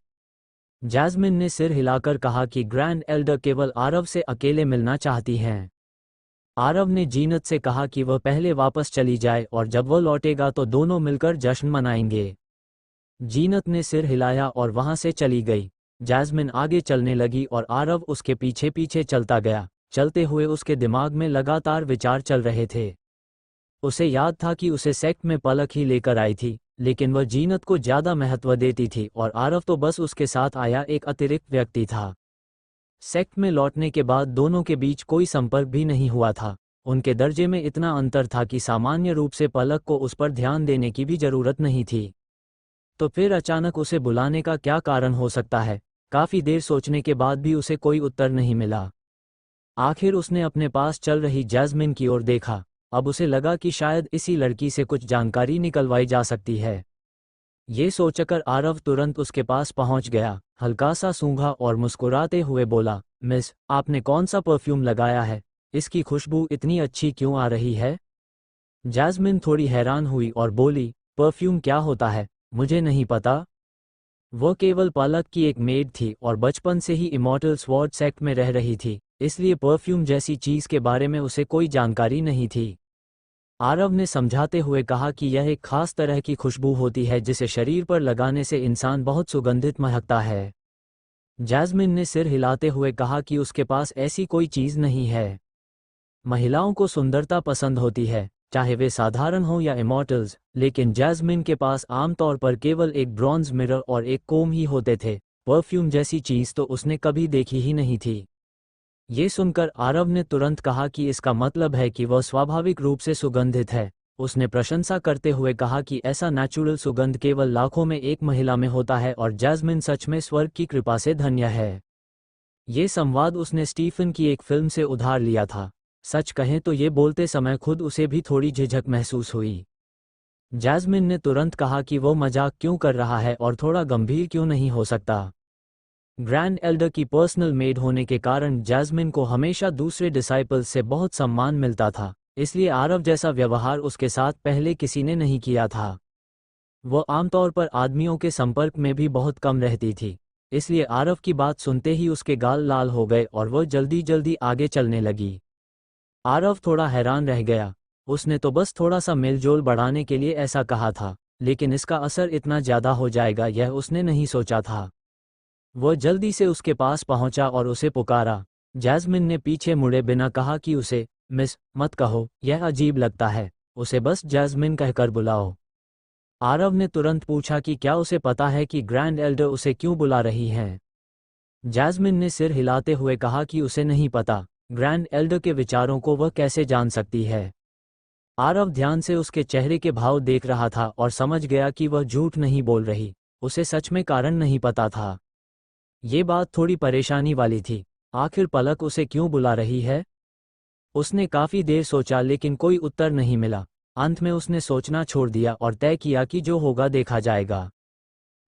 जैस्मिन ने सिर हिलाकर कहा कि ग्रैंड एल्डर केवल आरव से अकेले मिलना चाहती हैं। आरव ने जीनत से कहा कि वह पहले वापस चली जाए और जब वह लौटेगा तो दोनों मिलकर जश्न मनाएंगे। जीनत ने सिर हिलाया और वहां से चली गई। जैस्मिन आगे चलने लगी और आरव उसके पीछे पीछे चलता गया। चलते हुए उसके दिमाग में लगातार विचार चल रहे थे। उसे याद था कि उसे सेक्ट में पलक ही लेकर आई थी, लेकिन वह जीनत को ज्यादा महत्व देती थी और आरव तो बस उसके साथ आया एक अतिरिक्त व्यक्ति था। सेक्ट में लौटने के बाद दोनों के बीच कोई संपर्क भी नहीं हुआ था। उनके दर्जे में इतना अंतर था कि सामान्य रूप से पलक को उस पर ध्यान देने की भी जरूरत नहीं थी। तो फिर अचानक उसे बुलाने का क्या कारण हो सकता है? काफी देर सोचने के बाद भी उसे कोई उत्तर नहीं मिला। आखिर उसने अपने पास चल रही जैस्मिन की ओर देखा। अब उसे लगा कि शायद इसी लड़की से कुछ जानकारी निकलवाई जा सकती है। ये सोचकर आरव तुरंत उसके पास पहुंच गया, हल्का सा सूंघा और मुस्कुराते हुए बोला, मिस, आपने कौन सा परफ्यूम लगाया है? इसकी खुशबू इतनी अच्छी क्यों आ रही है? जैस्मिन थोड़ी हैरान हुई और बोली, परफ्यूम क्या होता है? मुझे नहीं पता। वह केवल पलक की एक मेड थी और बचपन से ही इमॉर्टल स्वॉर्ड सेक्ट में रह रही थी, इसलिए परफ्यूम जैसी चीज के बारे में उसे कोई जानकारी नहीं थी। आरव ने समझाते हुए कहा कि यह एक खास तरह की खुशबू होती है जिसे शरीर पर लगाने से इंसान बहुत सुगंधित महकता है। जैस्मिन ने सिर हिलाते हुए कहा कि उसके पास ऐसी कोई चीज नहीं है। महिलाओं को सुंदरता पसंद होती है, चाहे वे साधारण हों या इमॉर्टल्स, लेकिन जैस्मिन के पास आमतौर पर केवल एक ब्रॉन्ज मिरर और एक कोम ही होते थे। परफ्यूम जैसी चीज तो उसने कभी देखी ही नहीं थी। ये सुनकर आरव ने तुरंत कहा कि इसका मतलब है कि वह स्वाभाविक रूप से सुगंधित है। उसने प्रशंसा करते हुए कहा कि ऐसा नेचुरल सुगंध केवल लाखों में एक महिला में होता है और जैस्मिन सच में स्वर्ग की कृपा से धन्य है। ये संवाद उसने स्टीफन की एक फिल्म से उधार लिया था। सच कहें तो ये बोलते समय खुद उसे भी थोड़ी झिझक महसूस हुई। जैस्मिन ने तुरंत कहा कि वो मजाक क्यों कर रहा है और थोड़ा गंभीर क्यों नहीं हो सकता। ग्रैंड एल्डर की पर्सनल मेड होने के कारण जैस्मिन को हमेशा दूसरे डिसाइपल्स से बहुत सम्मान मिलता था, इसलिए आरव जैसा व्यवहार उसके साथ पहले किसी ने नहीं किया था। वो आमतौर पर आदमियों के संपर्क में भी बहुत कम रहती थी, इसलिए आरव की बात सुनते ही उसके गाल लाल हो गए और वो जल्दी जल्दी आगे चलने लगी। आरव थोड़ा हैरान रह गया। उसने तो बस थोड़ा सा मेलजोल बढ़ाने के लिए ऐसा कहा था, लेकिन इसका असर इतना ज़्यादा हो जाएगा यह उसने नहीं सोचा था। वो जल्दी से उसके पास पहुंचा और उसे पुकारा। जैस्मिन ने पीछे मुड़े बिना कहा कि उसे मिस मत कहो, यह अजीब लगता है, उसे बस जैस्मिन कहकर बुलाओ। आरव ने तुरंत पूछा कि क्या उसे पता है कि ग्रैंड एल्डर उसे क्यों बुला रही हैं। जैस्मिन ने सिर हिलाते हुए कहा कि उसे नहीं पता, ग्रैंड एल्डर के विचारों को वह कैसे जान सकती है। आरव ध्यान से उसके चेहरे के भाव देख रहा था और समझ गया कि वह झूठ नहीं बोल रही, उसे सच में कारण नहीं पता था। ये बात थोड़ी परेशानी वाली थी। आखिर पलक उसे क्यों बुला रही है? उसने काफी देर सोचा लेकिन कोई उत्तर नहीं मिला। अंत में उसने सोचना छोड़ दिया और तय किया कि जो होगा देखा जाएगा।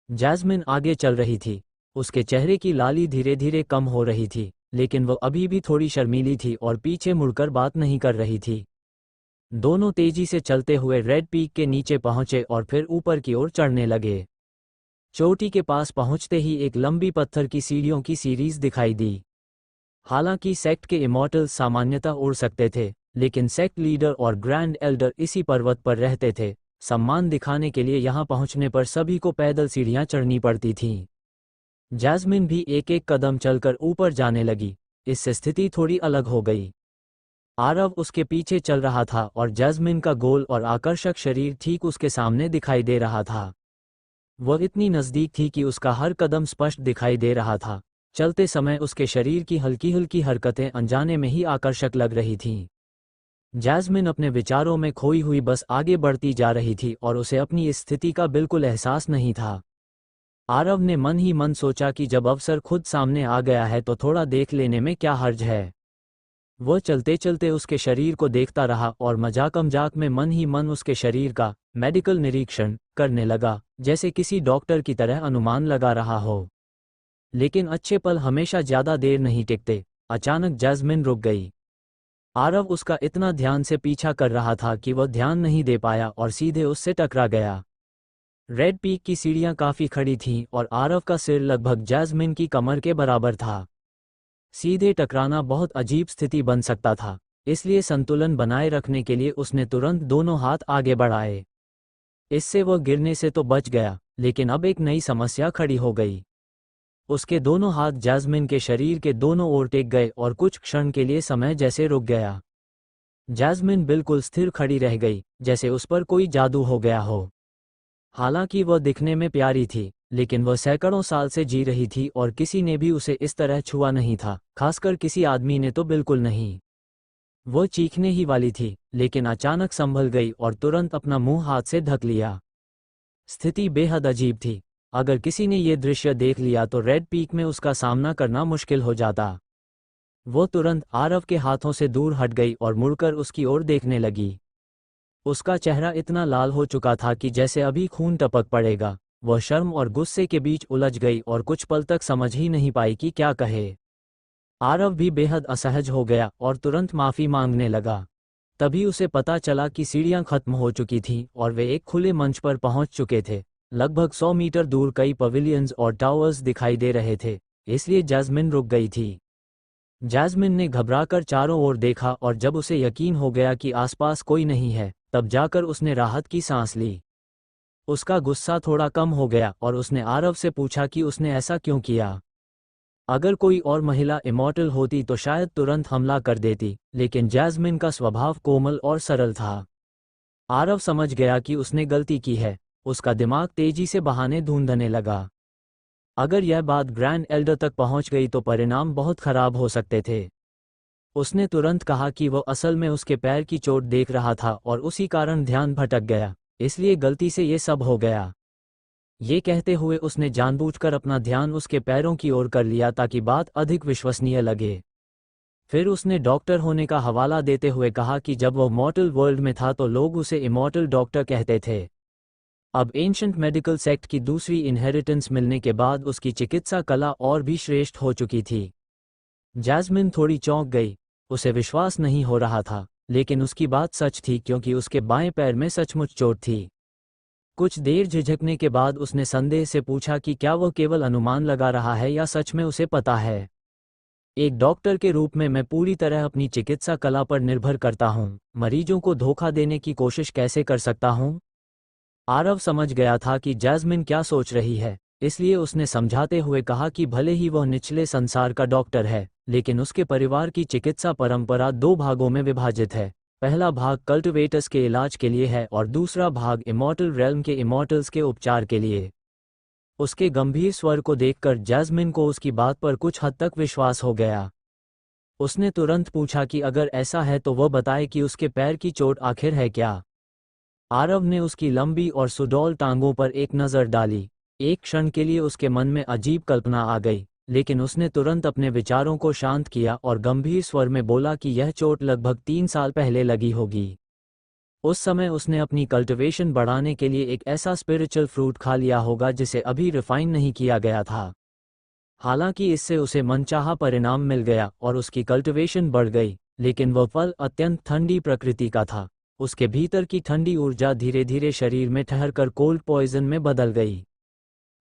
जैस्मिन आगे चल रही थी। उसके चेहरे की लाली धीरे धीरे कम हो रही थी, लेकिन वो अभी भी थोड़ी शर्मीली थी और पीछे मुड़कर बात नहीं कर रही थी। दोनों तेजी से चलते हुए रेड पीक के नीचे पहुंचे और फिर ऊपर की ओर चढ़ने लगे। चोटी के पास पहुंचते ही एक लंबी पत्थर की सीढ़ियों की सीरीज दिखाई दी। हालांकि सेक्ट के इमॉर्टल्स सामान्यतः उड़ सकते थे, लेकिन सेक्ट लीडर और ग्रैंड एल्डर इसी पर्वत पर रहते थे। सम्मान दिखाने के लिए यहां पहुंचने पर सभी को पैदल सीढ़ियां चढ़नी पड़ती थीं। जैस्मिन भी एक एक कदम चलकर ऊपर जाने लगी। इससे स्थिति थोड़ी अलग हो गई। आरव उसके पीछे चल रहा था और जैस्मिन का गोल और आकर्षक शरीर ठीक उसके सामने दिखाई दे रहा था। वह इतनी नज़दीक थी कि उसका हर कदम स्पष्ट दिखाई दे रहा था। चलते समय उसके शरीर की हल्की हल्की हरकतें अनजाने में ही आकर्षक लग रही थीं। जैस्मिन अपने विचारों में खोई हुई बस आगे बढ़ती जा रही थी और उसे अपनी इस स्थिति का बिल्कुल एहसास नहीं था। आरव ने मन ही मन सोचा कि जब अवसर खुद सामने आ गया है तो थोड़ा देख लेने में क्या हर्ज है। वह चलते चलते उसके शरीर को देखता रहा और मजाक मजाक में मन ही मन उसके शरीर का मेडिकल निरीक्षण करने लगा, जैसे किसी डॉक्टर की तरह अनुमान लगा रहा हो। लेकिन अच्छे पल हमेशा ज्यादा देर नहीं टिकते। अचानक जैस्मिन रुक गई। आरव उसका इतना ध्यान से पीछा कर रहा था कि वह ध्यान नहीं दे पाया और सीधे उससे टकरा गया। रेड पीक की सीढ़ियां काफी खड़ी थीं और आरव का सिर लगभग जैस्मिन की कमर के बराबर था। सीधे टकराना बहुत अजीब स्थिति बन सकता था, इसलिए संतुलन बनाए रखने के लिए उसने तुरंत दोनों हाथ आगे बढ़ाए। इससे वह गिरने से तो बच गया, लेकिन अब एक नई समस्या खड़ी हो गई। उसके दोनों हाथ जैस्मिन के शरीर के दोनों ओर टेक गए और कुछ क्षण के लिए समय जैसे रुक गया। जैस्मिन बिल्कुल स्थिर खड़ी रह गई, जैसे उस पर कोई जादू हो गया हो। हालांकि वह दिखने में प्यारी थी, लेकिन वह सैकड़ों साल से जी रही थी और किसी ने भी उसे इस तरह छुआ नहीं था, खासकर किसी आदमी ने तो बिल्कुल नहीं। वह चीखने ही वाली थी, लेकिन अचानक संभल गई और तुरंत अपना मुंह हाथ से ढक लिया। स्थिति बेहद अजीब थी। अगर किसी ने यह दृश्य देख लिया तो रेड पीक में उसका सामना करना मुश्किल हो जाता। वो तुरंत आरव के हाथों से दूर हट गई और मुड़कर उसकी ओर देखने लगी। उसका चेहरा इतना लाल हो चुका था कि जैसे अभी खून टपक पड़ेगा। वह शर्म और गुस्से के बीच उलझ गई और कुछ पल तक समझ ही नहीं पाई कि क्या कहे। आरव भी बेहद असहज हो गया और तुरंत माफी मांगने लगा। तभी उसे पता चला कि सीढ़ियां खत्म हो चुकी थीं और वे एक खुले मंच पर पहुंच चुके थे। लगभग 100 मीटर दूर कई पवेलियंस और टावर्स दिखाई दे रहे थे, इसलिए जैस्मिन रुक गई थी। जैस्मिन ने घबराकर चारों ओर देखा और जब उसे यकीन हो गया कि आसपास कोई नहीं है, तब जाकर उसने राहत की सांस ली। उसका गुस्सा थोड़ा कम हो गया और उसने आरव से पूछा कि उसने ऐसा क्यों किया। अगर कोई और महिला इमॉर्टल होती तो शायद तुरंत हमला कर देती, लेकिन जैस्मिन का स्वभाव कोमल और सरल था। आरव समझ गया कि उसने गलती की है। उसका दिमाग तेजी से बहाने ढूंढने लगा। अगर यह बात ग्रैंड एल्डर तक पहुंच गई तो परिणाम बहुत खराब हो सकते थे। उसने तुरंत कहा कि वह असल में उसके पैर की चोट देख रहा था और उसी कारण ध्यान भटक गया, इसलिए गलती से ये सब हो गया। ये कहते हुए उसने जानबूझकर अपना ध्यान उसके पैरों की ओर कर लिया ताकि बात अधिक विश्वसनीय लगे। फिर उसने डॉक्टर होने का हवाला देते हुए कहा कि जब वह मॉर्टल वर्ल्ड में था तो लोग उसे इमॉर्टल डॉक्टर कहते थे। अब एंशंट मेडिकल सेक्ट की दूसरी इनहेरिटेंस मिलने के बाद उसकी चिकित्सा कला और भी श्रेष्ठ हो चुकी थी। जैस्मिन थोड़ी चौंक गई। उसे विश्वास नहीं हो रहा था, लेकिन उसकी बात सच थी क्योंकि उसके बाएं पैर में सचमुच चोट थी। कुछ देर झिझकने के बाद उसने संदेह से पूछा कि क्या वह केवल अनुमान लगा रहा है या सच में उसे पता है। एक डॉक्टर के रूप में मैं पूरी तरह अपनी चिकित्सा कला पर निर्भर करता हूँ। मरीजों को धोखा देने की कोशिश कैसे कर सकता हूँ? आरव समझ गया था कि जैस्मिन क्या सोच रही है, इसलिए उसने समझाते हुए कहा कि भले ही वह निचले संसार का डॉक्टर है, लेकिन उसके परिवार की चिकित्सा परंपरा दो भागों में विभाजित है। पहला भाग कल्टिवेटर्स के इलाज के लिए है और दूसरा भाग इमॉर्टल रेल्म के इमॉर्टल्स के उपचार के लिए। उसके गंभीर स्वर को देखकर जैस्मिन को उसकी बात पर कुछ हद तक विश्वास हो गया। उसने तुरंत पूछा कि अगर ऐसा है तो वह बताए कि उसके पैर की चोट आखिर है क्या। आरव ने उसकी लंबी और सुडौल टांगों पर एक नज़र डाली। एक क्षण के लिए उसके मन में अजीब कल्पना आ गई, लेकिन उसने तुरंत अपने विचारों को शांत किया और गंभीर स्वर में बोला कि यह चोट लगभग 3 साल पहले लगी होगी। उस समय उसने अपनी कल्टिवेशन बढ़ाने के लिए एक ऐसा स्पिरिचुअल फ्रूट खा लिया होगा जिसे अभी रिफाइन नहीं किया गया था। हालांकि इससे उसे मनचाहा परिणाम मिल गया और उसकी कल्टिवेशन बढ़ गई, लेकिन वह फल अत्यंत ठंडी प्रकृति का था। उसके भीतर की ठंडी ऊर्जा धीरे धीरे शरीर में ठहरकर कोल्ड पॉइजन में बदल गई।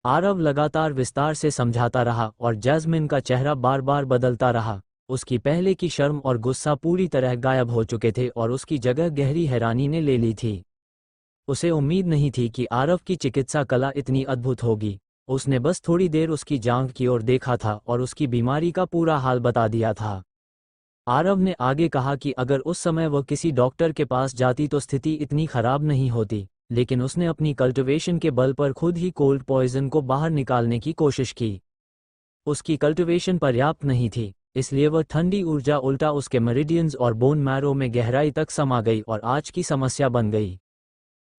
आरव लगातार विस्तार से समझाता रहा और जैस्मिन का चेहरा बार बार बदलता रहा। उसकी पहले की शर्म और गुस्सा पूरी तरह गायब हो चुके थे और उसकी जगह गहरी हैरानी ने ले ली थी। उसे उम्मीद नहीं थी कि आरव की चिकित्सा कला इतनी अद्भुत होगी। उसने बस थोड़ी देर उसकी जांघ की ओर देखा था और उसकी बीमारी का पूरा हाल बता दिया था। आरव ने आगे कहा कि अगर उस समय वह किसी डॉक्टर के पास जाती तो स्थिति इतनी खराब नहीं होती, लेकिन उसने अपनी कल्टिवेशन के बल पर खुद ही कोल्ड पॉइजन को बाहर निकालने की कोशिश की। उसकी कल्टिवेशन पर्याप्त नहीं थी, इसलिए वह ठंडी ऊर्जा उल्टा उसके मेरिडियंस और बोन मैरो में गहराई तक समा गई और आज की समस्या बन गई।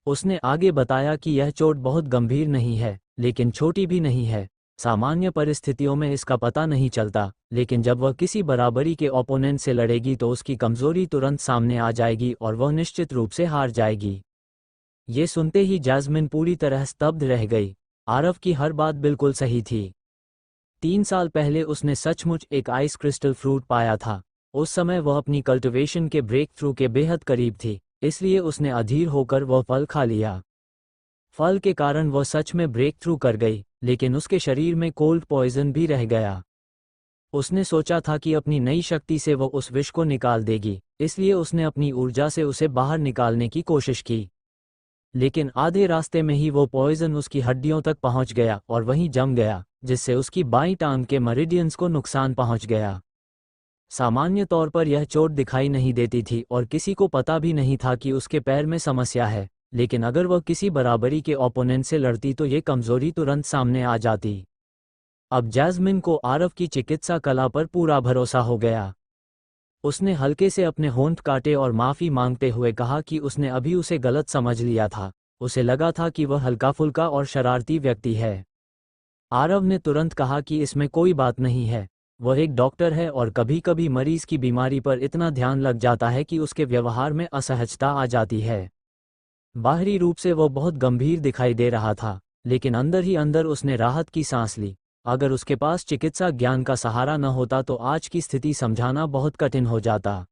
उसने आगे बताया कि यह चोट बहुत गंभीर नहीं है, लेकिन छोटी भी नहीं है। सामान्य परिस्थितियों में इसका पता नहीं चलता, लेकिन जब वह किसी बराबरी के ओपोनेंट से लड़ेगी तो उसकी कमजोरी तुरंत सामने आ जाएगी और वह निश्चित रूप से हार जाएगी। ये सुनते ही जैस्मिन पूरी तरह स्तब्ध रह गई। आरव की हर बात बिल्कुल सही थी। 3 साल पहले उसने सचमुच एक आइस क्रिस्टल फ्रूट पाया था। उस समय वह अपनी कल्टिवेशन के ब्रेक थ्रू के बेहद करीब थी, इसलिए उसने अधीर होकर वह फल खा लिया। फल के कारण वह सच में ब्रेक थ्रू कर गई, लेकिन उसके शरीर में कोल्ड पॉइजन भी रह गया। उसने सोचा था कि अपनी नई शक्ति से वह उस विष को निकाल देगी, इसलिए उसने अपनी ऊर्जा से उसे बाहर निकालने की कोशिश की। लेकिन आधे रास्ते में ही वो पॉइजन उसकी हड्डियों तक पहुंच गया और वहीं जम गया, जिससे उसकी बाईं टांग के मेरिडियंस को नुकसान पहुंच गया। सामान्य तौर पर यह चोट दिखाई नहीं देती थी और किसी को पता भी नहीं था कि उसके पैर में समस्या है, लेकिन अगर वह किसी बराबरी के ओपोनेंट से लड़ती तो ये कमजोरी तुरंत सामने आ जाती। अब जैस्मिन को आरव की चिकित्सा कला पर पूरा भरोसा हो गया। उसने हल्के से अपने होंठ काटे और माफी मांगते हुए कहा कि उसने अभी उसे गलत समझ लिया था। उसे लगा था कि वह हल्का फुल्का और शरारती व्यक्ति है। आरव ने तुरंत कहा कि इसमें कोई बात नहीं है। वह एक डॉक्टर है और कभी कभी मरीज की बीमारी पर इतना ध्यान लग जाता है कि उसके व्यवहार में असहजता आ जाती है। बाहरी रूप से वह बहुत गंभीर दिखाई दे रहा था, लेकिन अंदर ही अंदर उसने राहत की सांस ली। अगर उसके पास चिकित्सा ज्ञान का सहारा न होता तो आज की स्थिति समझाना बहुत कठिन हो जाता।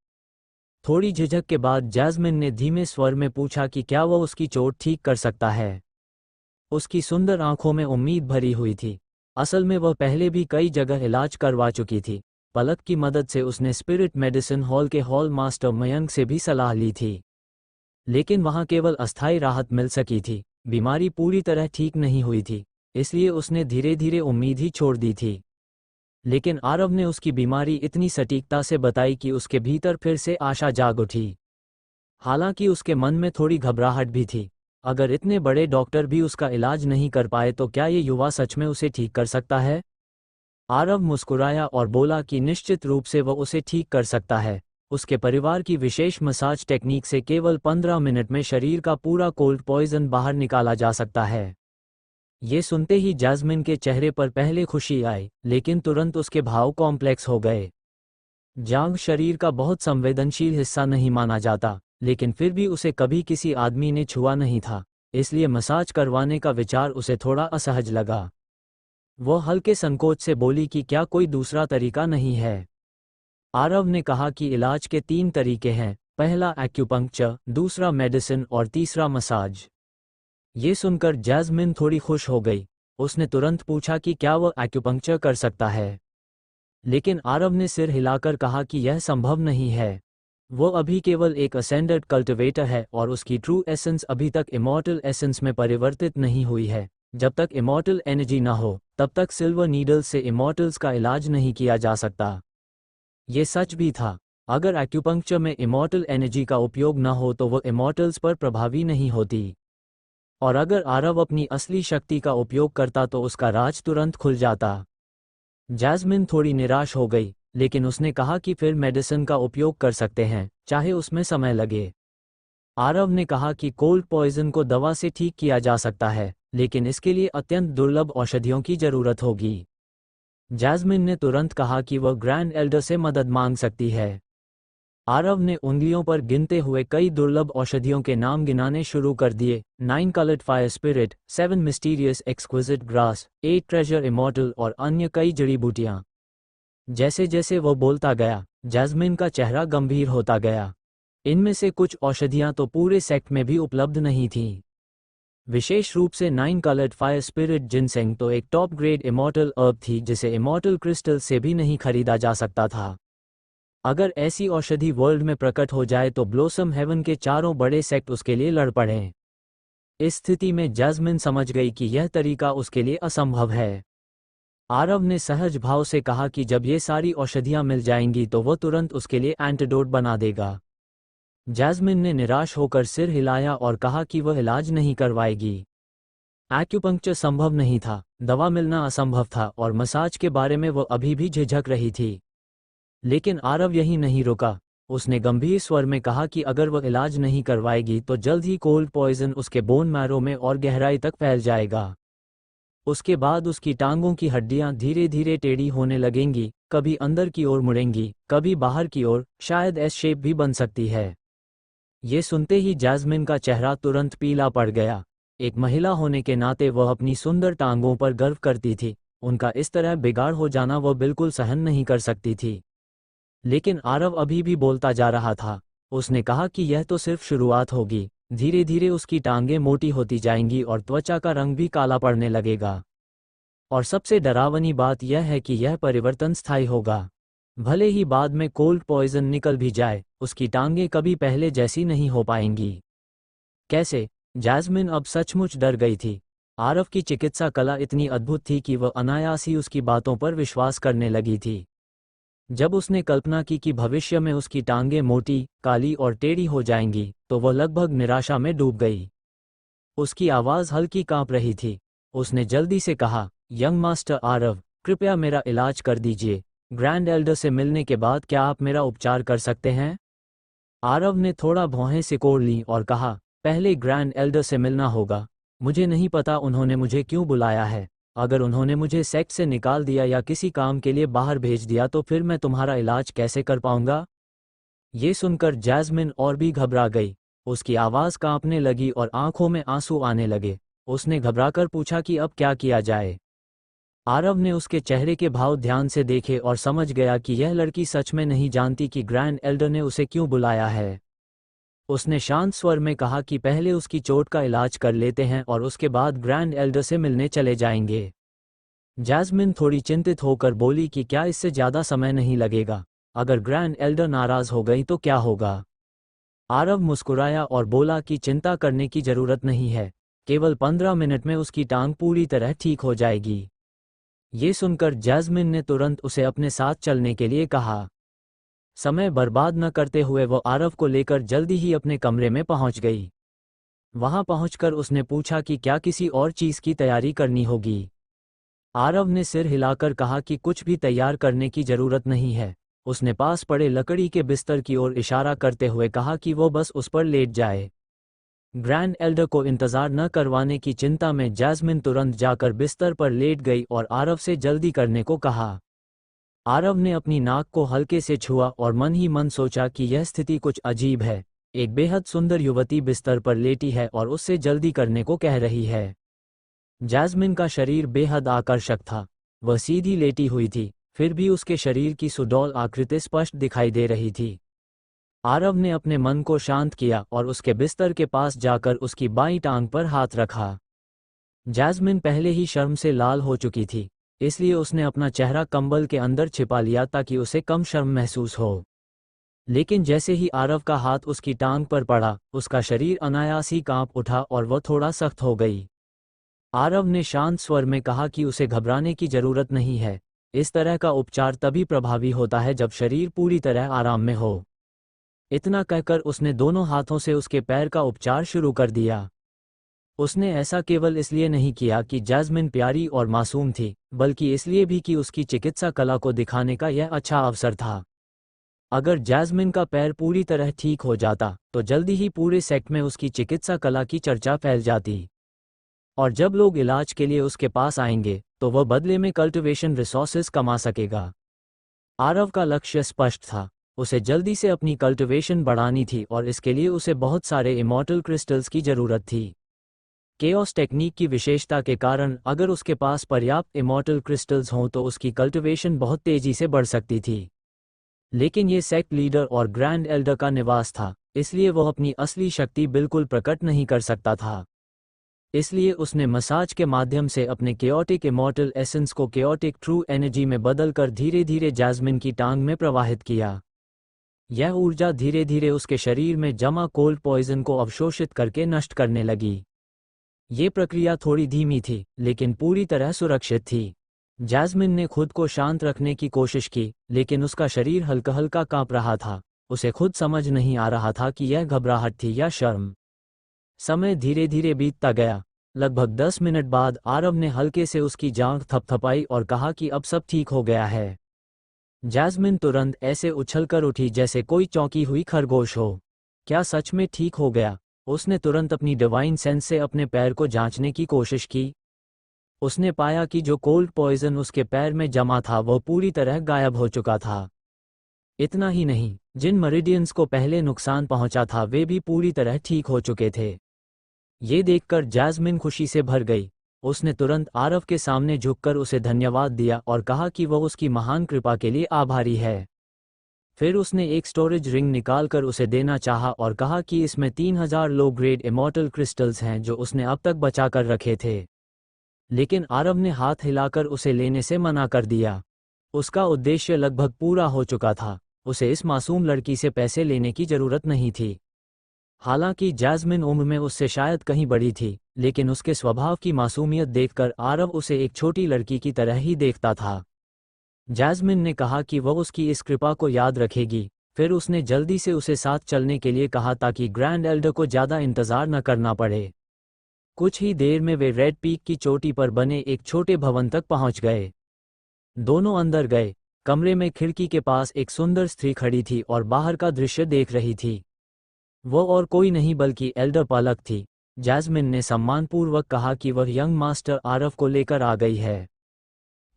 थोड़ी झिझक के बाद जैस्मिन ने धीमे स्वर में पूछा कि क्या वह उसकी चोट ठीक कर सकता है। उसकी सुंदर आंखों में उम्मीद भरी हुई थी। असल में वह पहले भी कई जगह इलाज करवा चुकी थी। पलक की मदद से उसने स्पिरिट मेडिसिन हॉल के हॉल मास्टर मयंक से भी सलाह ली थी, लेकिन वहां केवल अस्थायी राहत मिल सकी थी। बीमारी पूरी तरह ठीक नहीं हुई थी, इसलिए उसने धीरे धीरे उम्मीद ही छोड़ दी थी। लेकिन आरव ने उसकी बीमारी इतनी सटीकता से बताई कि उसके भीतर फिर से आशा जाग उठी। हालांकि उसके मन में थोड़ी घबराहट भी थी। अगर इतने बड़े डॉक्टर भी उसका इलाज नहीं कर पाए तो क्या ये युवा सच में उसे ठीक कर सकता है? आरव मुस्कुराया और बोला कि निश्चित रूप से वह उसे ठीक कर सकता है। उसके परिवार की विशेष मसाज टेक्निक से केवल 15 मिनट में शरीर का पूरा कोल्ड पॉइजन बाहर निकाला जा सकता है। ये सुनते ही जैस्मिन के चेहरे पर पहले खुशी आई, लेकिन तुरंत उसके भाव कॉम्प्लेक्स हो गए। जांघ शरीर का बहुत संवेदनशील हिस्सा नहीं माना जाता, लेकिन फिर भी उसे कभी किसी आदमी ने छुआ नहीं था, इसलिए मसाज करवाने का विचार उसे थोड़ा असहज लगा। वह हल्के संकोच से बोली कि क्या कोई दूसरा तरीका नहीं है। आरव ने कहा कि इलाज के 3 तरीके हैं, पहला एक्यूपंक्चर, दूसरा मेडिसिन और तीसरा मसाज। ये सुनकर जैस्मिन थोड़ी खुश हो गई। उसने तुरंत पूछा कि क्या वह एक्यूपंक्चर कर सकता है, लेकिन आरव ने सिर हिलाकर कहा कि यह संभव नहीं है। वो अभी केवल एक असेंडेड कल्टिवेटर है और उसकी ट्रू एसेंस अभी तक इमॉर्टल एसेंस में परिवर्तित नहीं हुई है। जब तक इमॉर्टल एनर्जी न हो तब तक सिल्वर नीडल्स से इमॉर्टल्स का इलाज नहीं किया जा सकता। ये सच भी था। अगर एक्यूपंक्चर में इमॉर्टल एनर्जी का उपयोग न हो तो वो इमॉर्टल्स पर प्रभावी नहीं होती, और अगर आरव अपनी असली शक्ति का उपयोग करता तो उसका राज तुरंत खुल जाता। जैस्मिन थोड़ी निराश हो गई, लेकिन उसने कहा कि फिर मेडिसिन का उपयोग कर सकते हैं, चाहे उसमें समय लगे। आरव ने कहा कि कोल्ड पॉइजन को दवा से ठीक किया जा सकता है, लेकिन इसके लिए अत्यंत दुर्लभ औषधियों की जरूरत होगी। जैस्मिन ने तुरंत कहा कि वह ग्रैंड एल्डर से मदद मांग सकती है। आरव ने उंगलियों पर गिनते हुए कई दुर्लभ औषधियों के नाम गिनाने शुरू कर दिए। 9 coloured fire spirit, 7 mysterious exquisite grass, 8 treasure immortal और अन्य कई जड़ी बूटियां। जैसे जैसे वह बोलता गया, जैस्मिन का चेहरा गंभीर होता गया। इनमें से कुछ औषधियां तो पूरे सेक्ट में भी उपलब्ध नहीं थीं। विशेष रूप से 9 कलर्ड फायर स्पिरिट जिनसेंग तो एक टॉप ग्रेड इमॉर्टल अर्ब थी जिसे इमॉर्टल क्रिस्टल से भी नहीं खरीदा जा सकता था। अगर ऐसी औषधि वर्ल्ड में प्रकट हो जाए तो ब्लोसम हेवन के चारों बड़े सेक्ट उसके लिए लड़ पड़ें। इस स्थिति में जैस्मिन समझ गई कि यह तरीका उसके लिए असंभव है। आरव ने सहज भाव से कहा कि जब ये सारी औषधियां मिल जाएंगी तो वह तुरंत उसके लिए एंटीडोट बना देगा। जैस्मिन ने निराश होकर सिर हिलाया और कहा कि वह इलाज नहीं करवाएगी। एक्यूपंक्चर संभव नहीं था, दवा मिलना असंभव था और मसाज के बारे में वह अभी भी झिझक रही थी। लेकिन आरव यही नहीं रुका। उसने गंभीर स्वर में कहा कि अगर वह इलाज नहीं करवाएगी तो जल्द ही कोल्ड पॉइजन उसके बोन मैरो में और गहराई तक फैल जाएगा। उसके बाद उसकी टांगों की हड्डियां धीरे धीरे टेढ़ी होने लगेंगी, कभी अंदर की ओर मुड़ेंगी, कभी बाहर की ओर, शायद एस शेप भी बन सकती है। ये सुनते ही जैस्मिन का चेहरा तुरंत पीला पड़ गया। एक महिला होने के नाते वह अपनी सुंदर टांगों पर गर्व करती थी। उनका इस तरह बिगाड़ हो जाना वह बिल्कुल सहन नहीं कर सकती थी। लेकिन आरव अभी भी बोलता जा रहा था। उसने कहा कि यह तो सिर्फ शुरुआत होगी, धीरे धीरे उसकी टांगें मोटी होती जाएंगी और त्वचा का रंग भी काला पड़ने लगेगा। और सबसे डरावनी बात यह है कि यह परिवर्तन स्थायी होगा। भले ही बाद में कोल्ड पॉइजन निकल भी जाए, उसकी टांगें कभी पहले जैसी नहीं हो पाएंगी। कैसे? जैस्मिन अब सचमुच डर गई थी। आरव की चिकित्सा कला इतनी अद्भुत थी कि वह अनायास ही उसकी बातों पर विश्वास करने लगी थी। जब उसने कल्पना की कि भविष्य में उसकी टांगें मोटी, काली और टेढ़ी हो जाएंगी, तो वह लगभग निराशा में डूब गई। उसकी आवाज़ हल्की कांप रही थी। उसने जल्दी से कहा, यंग मास्टर आरव, कृपया मेरा इलाज कर दीजिए। ग्रैंड एल्डर से मिलने के बाद क्या आप मेरा उपचार कर सकते हैं? आरव ने थोड़ा भौहें सिकोड़ लीं और कहा, पहले ग्रैंड एल्डर से मिलना होगा। मुझे नहीं पता उन्होंने मुझे क्यों बुलाया है। अगर उन्होंने मुझे सेक्ट से निकाल दिया या किसी काम के लिए बाहर भेज दिया तो फिर मैं तुम्हारा इलाज कैसे कर पाऊंगा? ये सुनकर जैस्मिन और भी घबरा गई। उसकी आवाज़ कांपने लगी और आंखों में आंसू आने लगे। उसने घबराकर पूछा कि अब क्या किया जाए। आरव ने उसके चेहरे के भाव ध्यान से देखे और समझ गया कि यह लड़की सच में नहीं जानती कि ग्रैंड एल्डर ने उसे क्यों बुलाया है। उसने शांत स्वर में कहा कि पहले उसकी चोट का इलाज कर लेते हैं और उसके बाद ग्रैंड एल्डर से मिलने चले जाएंगे। जैस्मिन थोड़ी चिंतित होकर बोली कि क्या इससे ज़्यादा समय नहीं लगेगा? अगर ग्रैंड एल्डर नाराज़ हो गई तो क्या होगा? आरव मुस्कुराया और बोला कि चिंता करने की ज़रूरत नहीं है, केवल 15 मिनट में उसकी टांग पूरी तरह ठीक हो जाएगी। ये सुनकर जैस्मिन ने तुरंत उसे अपने साथ चलने के लिए कहा। समय बर्बाद न करते हुए वो आरव को लेकर जल्दी ही अपने कमरे में पहुंच गई। वहां पहुंचकर उसने पूछा कि क्या किसी और चीज़ की तैयारी करनी होगी। आरव ने सिर हिलाकर कहा कि कुछ भी तैयार करने की जरूरत नहीं है। उसने पास पड़े लकड़ी के बिस्तर की ओर इशारा करते हुए कहा कि वो बस उस पर लेट जाए। ग्रैंड एल्डर को इंतजार न करवाने की चिंता में जैस्मिन तुरंत जाकर बिस्तर पर लेट गई और आरव से जल्दी करने को कहा। आरव ने अपनी नाक को हल्के से छुआ और मन ही मन सोचा कि यह स्थिति कुछ अजीब है। एक बेहद सुंदर युवती बिस्तर पर लेटी है और उससे जल्दी करने को कह रही है। जैस्मिन का शरीर बेहद आकर्षक था। वह सीधी लेटी हुई थी, फिर भी उसके शरीर की सुडौल आकृति स्पष्ट दिखाई दे रही थी। आरव ने अपने मन को शांत किया और उसके बिस्तर के पास जाकर उसकी बाईं टांग पर हाथ रखा। जैस्मिन पहले ही शर्म से लाल हो चुकी थी, इसलिए उसने अपना चेहरा कंबल के अंदर छिपा लिया ताकि उसे कम शर्म महसूस हो। लेकिन जैसे ही आरव का हाथ उसकी टांग पर पड़ा, उसका शरीर अनायास ही कांप उठा और वह थोड़ा सख्त हो गई। आरव ने शांत स्वर में कहा कि उसे घबराने की जरूरत नहीं है। इस तरह का उपचार तभी प्रभावी होता है जब शरीर पूरी तरह आराम में हो। इतना कहकर उसने दोनों हाथों से उसके पैर का उपचार शुरू कर दिया। उसने ऐसा केवल इसलिए नहीं किया कि जैस्मिन प्यारी और मासूम थी, बल्कि इसलिए भी कि उसकी चिकित्सा कला को दिखाने का यह अच्छा अवसर था। अगर जैस्मिन का पैर पूरी तरह ठीक हो जाता तो जल्दी ही पूरे सेक्ट में उसकी चिकित्सा कला की चर्चा फैल जाती, और जब लोग इलाज के लिए उसके पास आएंगे तो वह बदले में कल्टिवेशन रिसोर्सेज कमा सकेगा। आरव का लक्ष्य स्पष्ट था, उसे जल्दी से अपनी कल्टिवेशन बढ़ानी थी और इसके लिए उसे बहुत सारे इमॉर्टल क्रिस्टल्स की जरूरत थी। केओस टेक्निक की विशेषता के कारण अगर उसके पास पर्याप्त इमॉर्टल क्रिस्टल्स हों तो उसकी कल्टिवेशन बहुत तेजी से बढ़ सकती थी। लेकिन ये सेक्ट लीडर और ग्रैंड एल्डर का निवास था, इसलिए वह अपनी असली शक्ति बिल्कुल प्रकट नहीं कर सकता था। इसलिए उसने मसाज के माध्यम से अपने केओटिक इमॉर्टल एसेंस को केओटिक ट्रू एनर्जी में बदलकर धीरे धीरे जैस्मिन की टांग में प्रवाहित किया। यह ऊर्जा धीरे धीरे उसके शरीर में जमा कोल्ड पॉइजन को अवशोषित करके नष्ट करने लगी। ये प्रक्रिया थोड़ी धीमी थी लेकिन पूरी तरह सुरक्षित थी। जैस्मिन ने खुद को शांत रखने की कोशिश की, लेकिन उसका शरीर हल्का हल्का कांप रहा था। उसे खुद समझ नहीं आ रहा था कि यह घबराहट थी या शर्म। समय धीरे धीरे बीतता गया। लगभग 10 मिनट बाद आरव ने हल्के से उसकी जांघ थपथपाई और कहा कि अब सब ठीक हो गया है। जैस्मिन तुरंत ऐसे उछलकर उठी जैसे कोई चौंकी हुई खरगोश हो। क्या सच में ठीक हो गया? उसने तुरंत अपनी डिवाइन सेंस से अपने पैर को जांचने की कोशिश की। उसने पाया कि जो कोल्ड पॉइजन उसके पैर में जमा था वह पूरी तरह गायब हो चुका था। इतना ही नहीं, जिन मेरिडियंस को पहले नुकसान पहुंचा था वे भी पूरी तरह ठीक हो चुके थे। ये देखकर जैस्मिन खुशी से भर गई। उसने तुरंत आरव के सामने झुककर उसे धन्यवाद दिया और कहा कि वह उसकी महान कृपा के लिए आभारी है। फिर उसने एक स्टोरेज रिंग निकालकर उसे देना चाहा और कहा कि इसमें 3000 लो ग्रेड इमॉर्टल क्रिस्टल्स हैं जो उसने अब तक बचा कर रखे थे। लेकिन आरव ने हाथ हिलाकर उसे लेने से मना कर दिया। उसका उद्देश्य लगभग पूरा हो चुका था, उसे इस मासूम लड़की से पैसे लेने की जरूरत नहीं थी। हालांकि जैस्मिन उम्र में उससे शायद कहीं बड़ी थी, लेकिन उसके स्वभाव की मासूमियत देखकर आरव उसे एक छोटी लड़की की तरह ही देखता था। जैस्मिन ने कहा कि वह उसकी इस कृपा को याद रखेगी। फिर उसने जल्दी से उसे साथ चलने के लिए कहा ताकि ग्रैंड एल्डर को ज़्यादा इंतज़ार न करना पड़े। कुछ ही देर में वे रेड पीक की चोटी पर बने एक छोटे भवन तक पहुंच गए। दोनों अंदर गए। कमरे में खिड़की के पास एक सुंदर स्त्री खड़ी थी और बाहर का दृश्य देख रही थी। वो और कोई नहीं बल्कि एल्डर पलक थी। जैस्मिन ने सम्मानपूर्वक कहा कि वह यंग मास्टर आरव को लेकर आ गई है।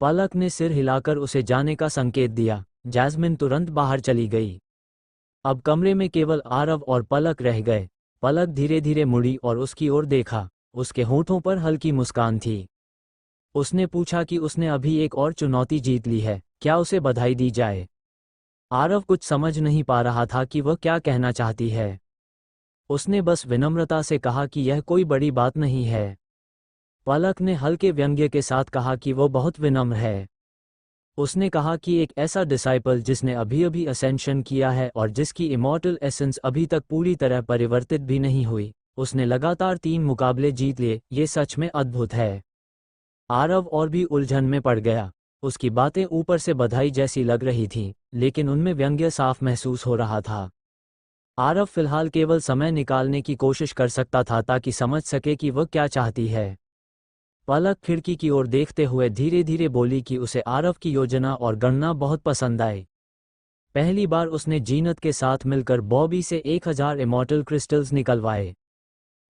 पलक ने सिर हिलाकर उसे जाने का संकेत दिया। जैस्मिन तुरंत बाहर चली गई। अब कमरे में केवल आरव और पलक रह गए। पलक धीरे धीरे मुड़ी और उसकी ओर देखा। उसके होठों पर हल्की मुस्कान थी। उसने पूछा कि उसने अभी एक और चुनौती जीत ली है, क्या उसे बधाई दी जाए? आरव कुछ समझ नहीं पा रहा था कि वह क्या कहना चाहती है। उसने बस विनम्रता से कहा कि यह कोई बड़ी बात नहीं है। पलक ने हल्के व्यंग्य के साथ कहा कि वह बहुत विनम्र है। उसने कहा कि एक ऐसा डिसाइपल जिसने अभी अभी असेंशन किया है और जिसकी इमॉर्टल एसेंस अभी तक पूरी तरह परिवर्तित भी नहीं हुई, उसने लगातार 3 मुकाबले जीत लिए, ये सच में अद्भुत है। आरव और भी उलझन में पड़ गया। उसकी बातें ऊपर से बधाई जैसी लग रही थीं, लेकिन उनमें व्यंग्य साफ महसूस हो रहा था। आरव फिलहाल केवल समय निकालने की कोशिश कर सकता था ताकि समझ सके कि वह क्या चाहती है। पलक खिड़की की ओर देखते हुए धीरे धीरे बोली कि उसे आरव की योजना और गणना बहुत पसंद आई। पहली बार उसने जीनत के साथ मिलकर बॉबी से 1000 इमॉर्टल क्रिस्टल्स निकलवाए।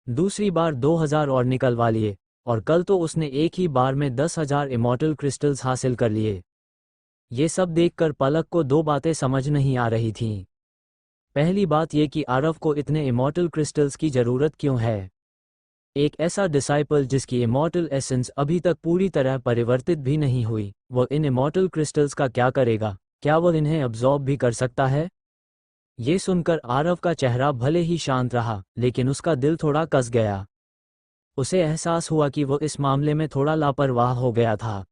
दूसरी बार 2000 और निकलवा लिए, और कल तो उसने एक ही बार में 10,000 इमॉर्टल क्रिस्टल्स हासिल कर लिए। ये सब देखकर पलक को 2 बातें समझ नहीं आ रही थीं। पहली बात ये कि आरव को इतने इमॉर्टल क्रिस्टल्स की ज़रूरत क्यों है। एक ऐसा डिसाइपल जिसकी इमॉर्टल एसेंस अभी तक पूरी तरह परिवर्तित भी नहीं हुई, वो इन इमॉर्टल क्रिस्टल्स का क्या करेगा? क्या वह इन्हें अब्जॉर्ब भी कर सकता है? ये सुनकर आरव का चेहरा भले ही शांत रहा, लेकिन उसका दिल थोड़ा कस गया। उसे एहसास हुआ कि वो इस मामले में थोड़ा लापरवाह हो गया था।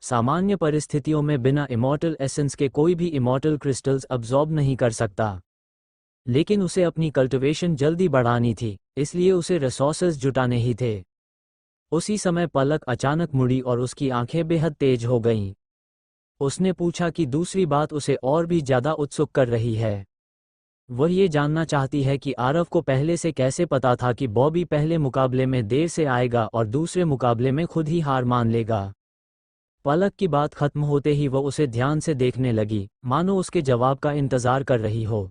सामान्य परिस्थितियों में बिना इमॉर्टल एसेंस के कोई भी इमॉर्टल क्रिस्टल्स अब्जॉर्ब नहीं कर सकता। लेकिन उसे अपनी कल्टिवेशन जल्दी बढ़ानी थी, इसलिए उसे रिसोर्सेज जुटाने ही थे। उसी समय पलक अचानक मुड़ी और उसकी आंखें बेहद तेज हो गईं। उसने पूछा कि दूसरी बात उसे और भी ज्यादा उत्सुक कर रही है। वह ये जानना चाहती है कि आरव को पहले से कैसे पता था कि बॉबी पहले मुकाबले में देर से आएगा और दूसरे मुकाबले में खुद ही हार मान लेगा। पलक की बात खत्म होते ही वह उसे ध्यान से देखने लगी, मानो उसके जवाब का इंतजार कर रही हो।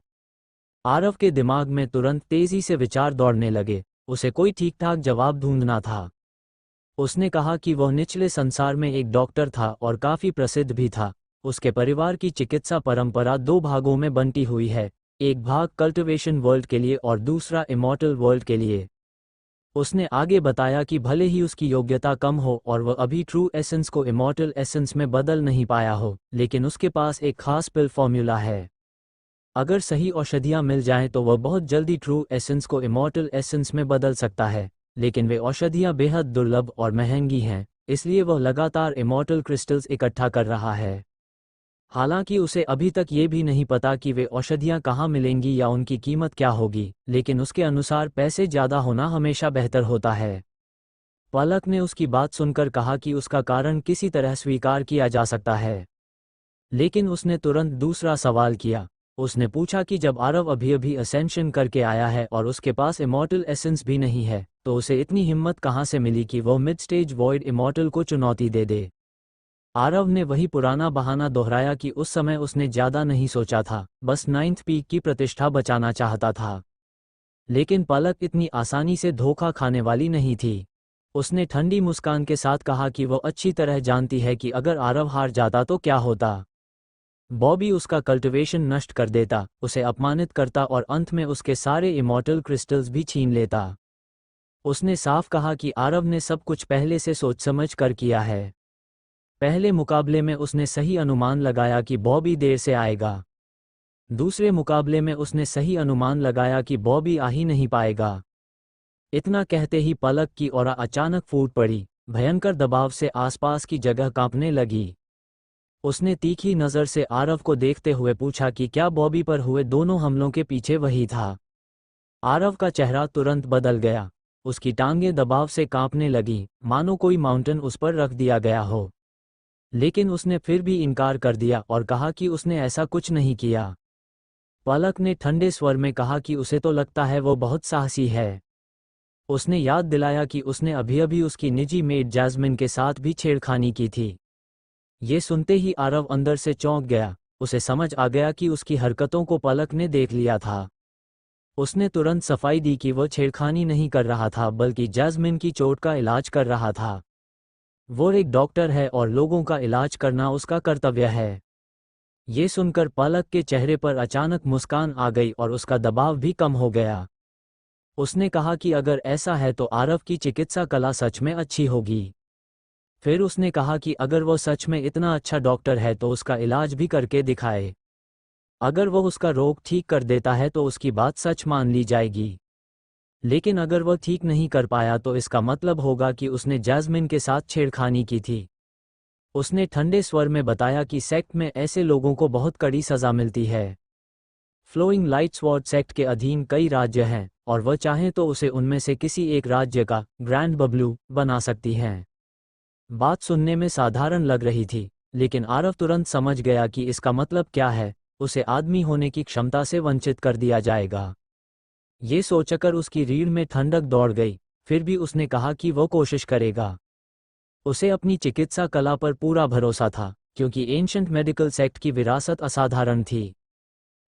आरव के दिमाग में तुरंत तेजी से विचार दौड़ने लगे। उसे कोई ठीक ठाक जवाब ढूंढना था। उसने कहा कि वह निचले संसार में एक डॉक्टर था और काफी प्रसिद्ध भी था। उसके परिवार की चिकित्सा परंपरा दो भागों में बंटी हुई है, एक भाग कल्टिवेशन वर्ल्ड के लिए और दूसरा इमॉर्टल वर्ल्ड के लिए। उसने आगे बताया कि भले ही उसकी योग्यता कम हो और वह अभी ट्रू एसेंस को इमॉर्टल एसेंस में बदल नहीं पाया हो, लेकिन उसके पास एक खास पिल फॉर्मूला है। अगर सही औषधियां मिल जाएं तो वह बहुत जल्दी ट्रू एसेंस को इमॉर्टल एसेंस में बदल सकता है, लेकिन वे औषधियां बेहद दुर्लभ और महंगी हैं, इसलिए वह लगातार इमॉर्टल क्रिस्टल्स इकट्ठा कर रहा है। हालांकि उसे अभी तक ये भी नहीं पता कि वे औषधियां कहाँ मिलेंगी या उनकी कीमत क्या होगी, लेकिन उसके अनुसार पैसे ज़्यादा होना हमेशा बेहतर होता है। पलक ने उसकी बात सुनकर कहा कि उसका कारण किसी तरह स्वीकार किया जा सकता है। लेकिन उसने तुरंत दूसरा सवाल किया। उसने पूछा कि जब आरव अभी अभी असेंशन करके आया है और उसके पास इमॉर्टल एसेंस भी नहीं है, तो उसे इतनी हिम्मत कहाँ से मिली कि वह मिड स्टेज वॉइड इमॉर्टल को चुनौती दे दे। आरव ने वही पुराना बहाना दोहराया कि उस समय उसने ज़्यादा नहीं सोचा था, बस 9th पीक की प्रतिष्ठा बचाना चाहता था। लेकिन पलक इतनी आसानी से धोखा खाने वाली नहीं थी। उसने ठंडी मुस्कान के साथ कहा कि वह अच्छी तरह जानती है कि अगर आरव हार जाता तो क्या होता। बॉबी उसका कल्टिवेशन नष्ट कर देता, उसे अपमानित करता और अंत में उसके सारे इमॉर्टल क्रिस्टल्स भी छीन लेता। उसने साफ कहा कि आरव ने सब कुछ पहले से सोच समझ कर किया है। पहले मुकाबले में उसने सही अनुमान लगाया कि बॉबी देर से आएगा। दूसरे मुकाबले में उसने सही अनुमान लगाया कि बॉबी आ ही नहीं पाएगा। इतना कहते ही पलक की ऑरा अचानक फूट पड़ी, भयंकर दबाव से आसपास की जगह कांपने लगी। उसने तीखी नज़र से आरव को देखते हुए पूछा कि क्या बॉबी पर हुए दोनों हमलों के पीछे वही था। आरव का चेहरा तुरंत बदल गया। उसकी टांगें दबाव से कांपने लगीं, मानो कोई माउंटेन उस पर रख दिया गया हो। लेकिन उसने फिर भी इनकार कर दिया और कहा कि उसने ऐसा कुछ नहीं किया। पलक ने ठंडे स्वर में कहा कि उसे तो लगता है वो बहुत साहसी है। उसने याद दिलाया कि उसने अभी अभी उसकी निजी मेड जैस्मिन के साथ भी छेड़खानी की थी। ये सुनते ही आरव अंदर से चौंक गया। उसे समझ आ गया कि उसकी हरकतों को पलक ने देख लिया था। उसने तुरंत सफाई दी कि वह छेड़खानी नहीं कर रहा था, बल्कि जैस्मिन की चोट का इलाज कर रहा था। वो एक डॉक्टर है और लोगों का इलाज करना उसका कर्तव्य है। ये सुनकर पलक के चेहरे पर अचानक मुस्कान आ गई और उसका दबाव भी कम हो गया। उसने कहा कि अगर ऐसा है तो आरव की चिकित्सा कला सच में अच्छी होगी। फिर उसने कहा कि अगर वो सच में इतना अच्छा डॉक्टर है तो उसका इलाज भी करके दिखाए। अगर वो उसका रोग ठीक कर देता है तो उसकी बात सच मान ली जाएगी। लेकिन अगर वह ठीक नहीं कर पाया तो इसका मतलब होगा कि उसने जैस्मिन के साथ छेड़खानी की थी। उसने ठंडे स्वर में बताया कि सेक्ट में ऐसे लोगों को बहुत कड़ी सज़ा मिलती है। फ्लोइंग लाइट स्वॉर्ड सेक्ट के अधीन कई राज्य हैं, और वह चाहें तो उसे उनमें से किसी एक राज्य का ग्रैंड बबलू बना सकती हैं। बात सुनने में साधारण लग रही थी, लेकिन आरव तुरंत समझ गया कि इसका मतलब क्या है। उसे आदमी होने की क्षमता से वंचित कर दिया जाएगा। ये सोचकर उसकी रीढ़ में ठंडक दौड़ गई। फिर भी उसने कहा कि वो कोशिश करेगा। उसे अपनी चिकित्सा कला पर पूरा भरोसा था, क्योंकि एंशंट मेडिकल सेक्ट की विरासत असाधारण थी।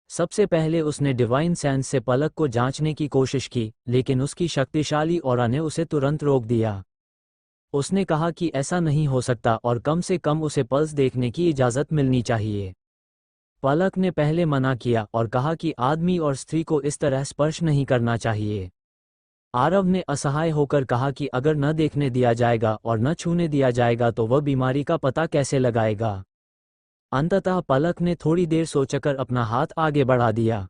सबसे पहले उसने डिवाइन सेंस से पलक को जांचने की कोशिश की, लेकिन उसकी शक्तिशाली ऑरा ने उसे तुरंत रोक दिया। उसने कहा कि ऐसा नहीं हो सकता और कम से कम उसे पल्स देखने की इजाज़त मिलनी चाहिए। पलक ने पहले मना किया और कहा कि आदमी और स्त्री को इस तरह स्पर्श नहीं करना चाहिए। आरव ने असहाय होकर कहा कि अगर न देखने दिया जाएगा और न छूने दिया जाएगा तो वह बीमारी का पता कैसे लगाएगा। अंततः पलक ने थोड़ी देर सोचकर अपना हाथ आगे बढ़ा दिया,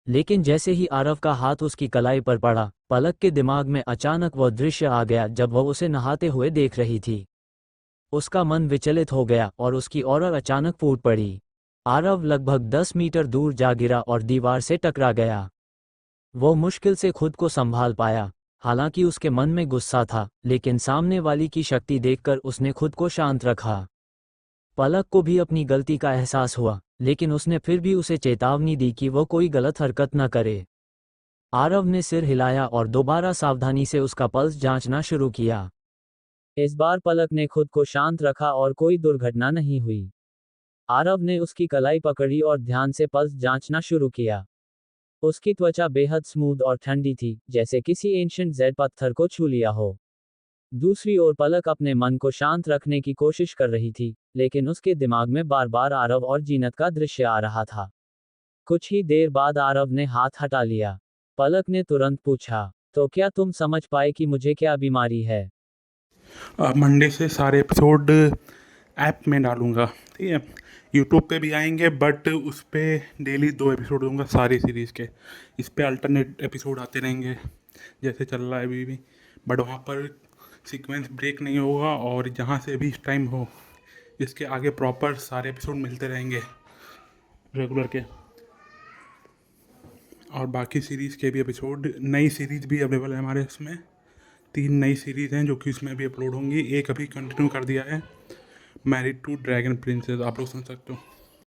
लेकिन जैसे ही आरव का हाथ उसकी कलाई पर पड़ा, पलक के दिमाग में अचानक वह दृश्य आ गया जब वह उसे नहाते हुए देख रही थी। उसका मन विचलित हो गया और उसकी औरत अचानक फूट पड़ी। आरव लगभग 10 मीटर दूर जा गिरा और दीवार से टकरा गया। वो मुश्किल से खुद को संभाल पाया। हालांकि उसके मन में गुस्सा था, लेकिन सामने वाली की शक्ति देखकर उसने खुद को शांत रखा। पलक को भी अपनी गलती का एहसास हुआ, लेकिन उसने फिर भी उसे चेतावनी दी कि वो कोई गलत हरकत न करे। आरव ने सिर हिलाया और दोबारा सावधानी से उसका पल्स जांचना शुरू किया। इस बार पलक ने खुद को शांत रखा और कोई दुर्घटना नहीं हुई। आरव ने उसकी कलाई पकड़ी और ध्यान से पल्स जांचना शुरू किया। उसकी त्वचा बेहद स्मूथ और ठंडी थी, जैसे किसी एंशिएंट जेड पत्थर को छू लिया हो। दूसरी ओर पलक अपने मन को शांत रखने की कोशिश कर रही थी, लेकिन उसके दिमाग में बार बार आरव और जीनत का दृश्य आ रहा था। कुछ ही देर बाद आरव ने हाथ हटा लिया। पलक ने तुरंत पूछा, तो क्या तुम समझ पाए कि मुझे क्या बीमारी है? मंडे से सारे एपिसोड ऐप में डालूंगा, ठीक है। यूट्यूब पे भी आएंगे बट उस पर डेली 2 एपिसोड दूंगा सारी सीरीज़ के। इस पे अल्टरनेट एपिसोड आते रहेंगे जैसे चल रहा है अभी भी, बट वहाँ पर सीक्वेंस ब्रेक नहीं होगा और जहाँ से भी इस टाइम हो इसके आगे प्रॉपर सारे एपिसोड मिलते रहेंगे रेगुलर के। और बाकी सीरीज़ के भी एपिसोड, नई सीरीज़ भी अवेलेबल है हमारे इसमें। 3 नई सीरीज़ हैं जो कि इसमें भी अपलोड होंगी। एक अभी कंटिन्यू कर दिया है, मैरिड टू ड्रैगन प्रिंसेस, आप लोग सुन सकते हो।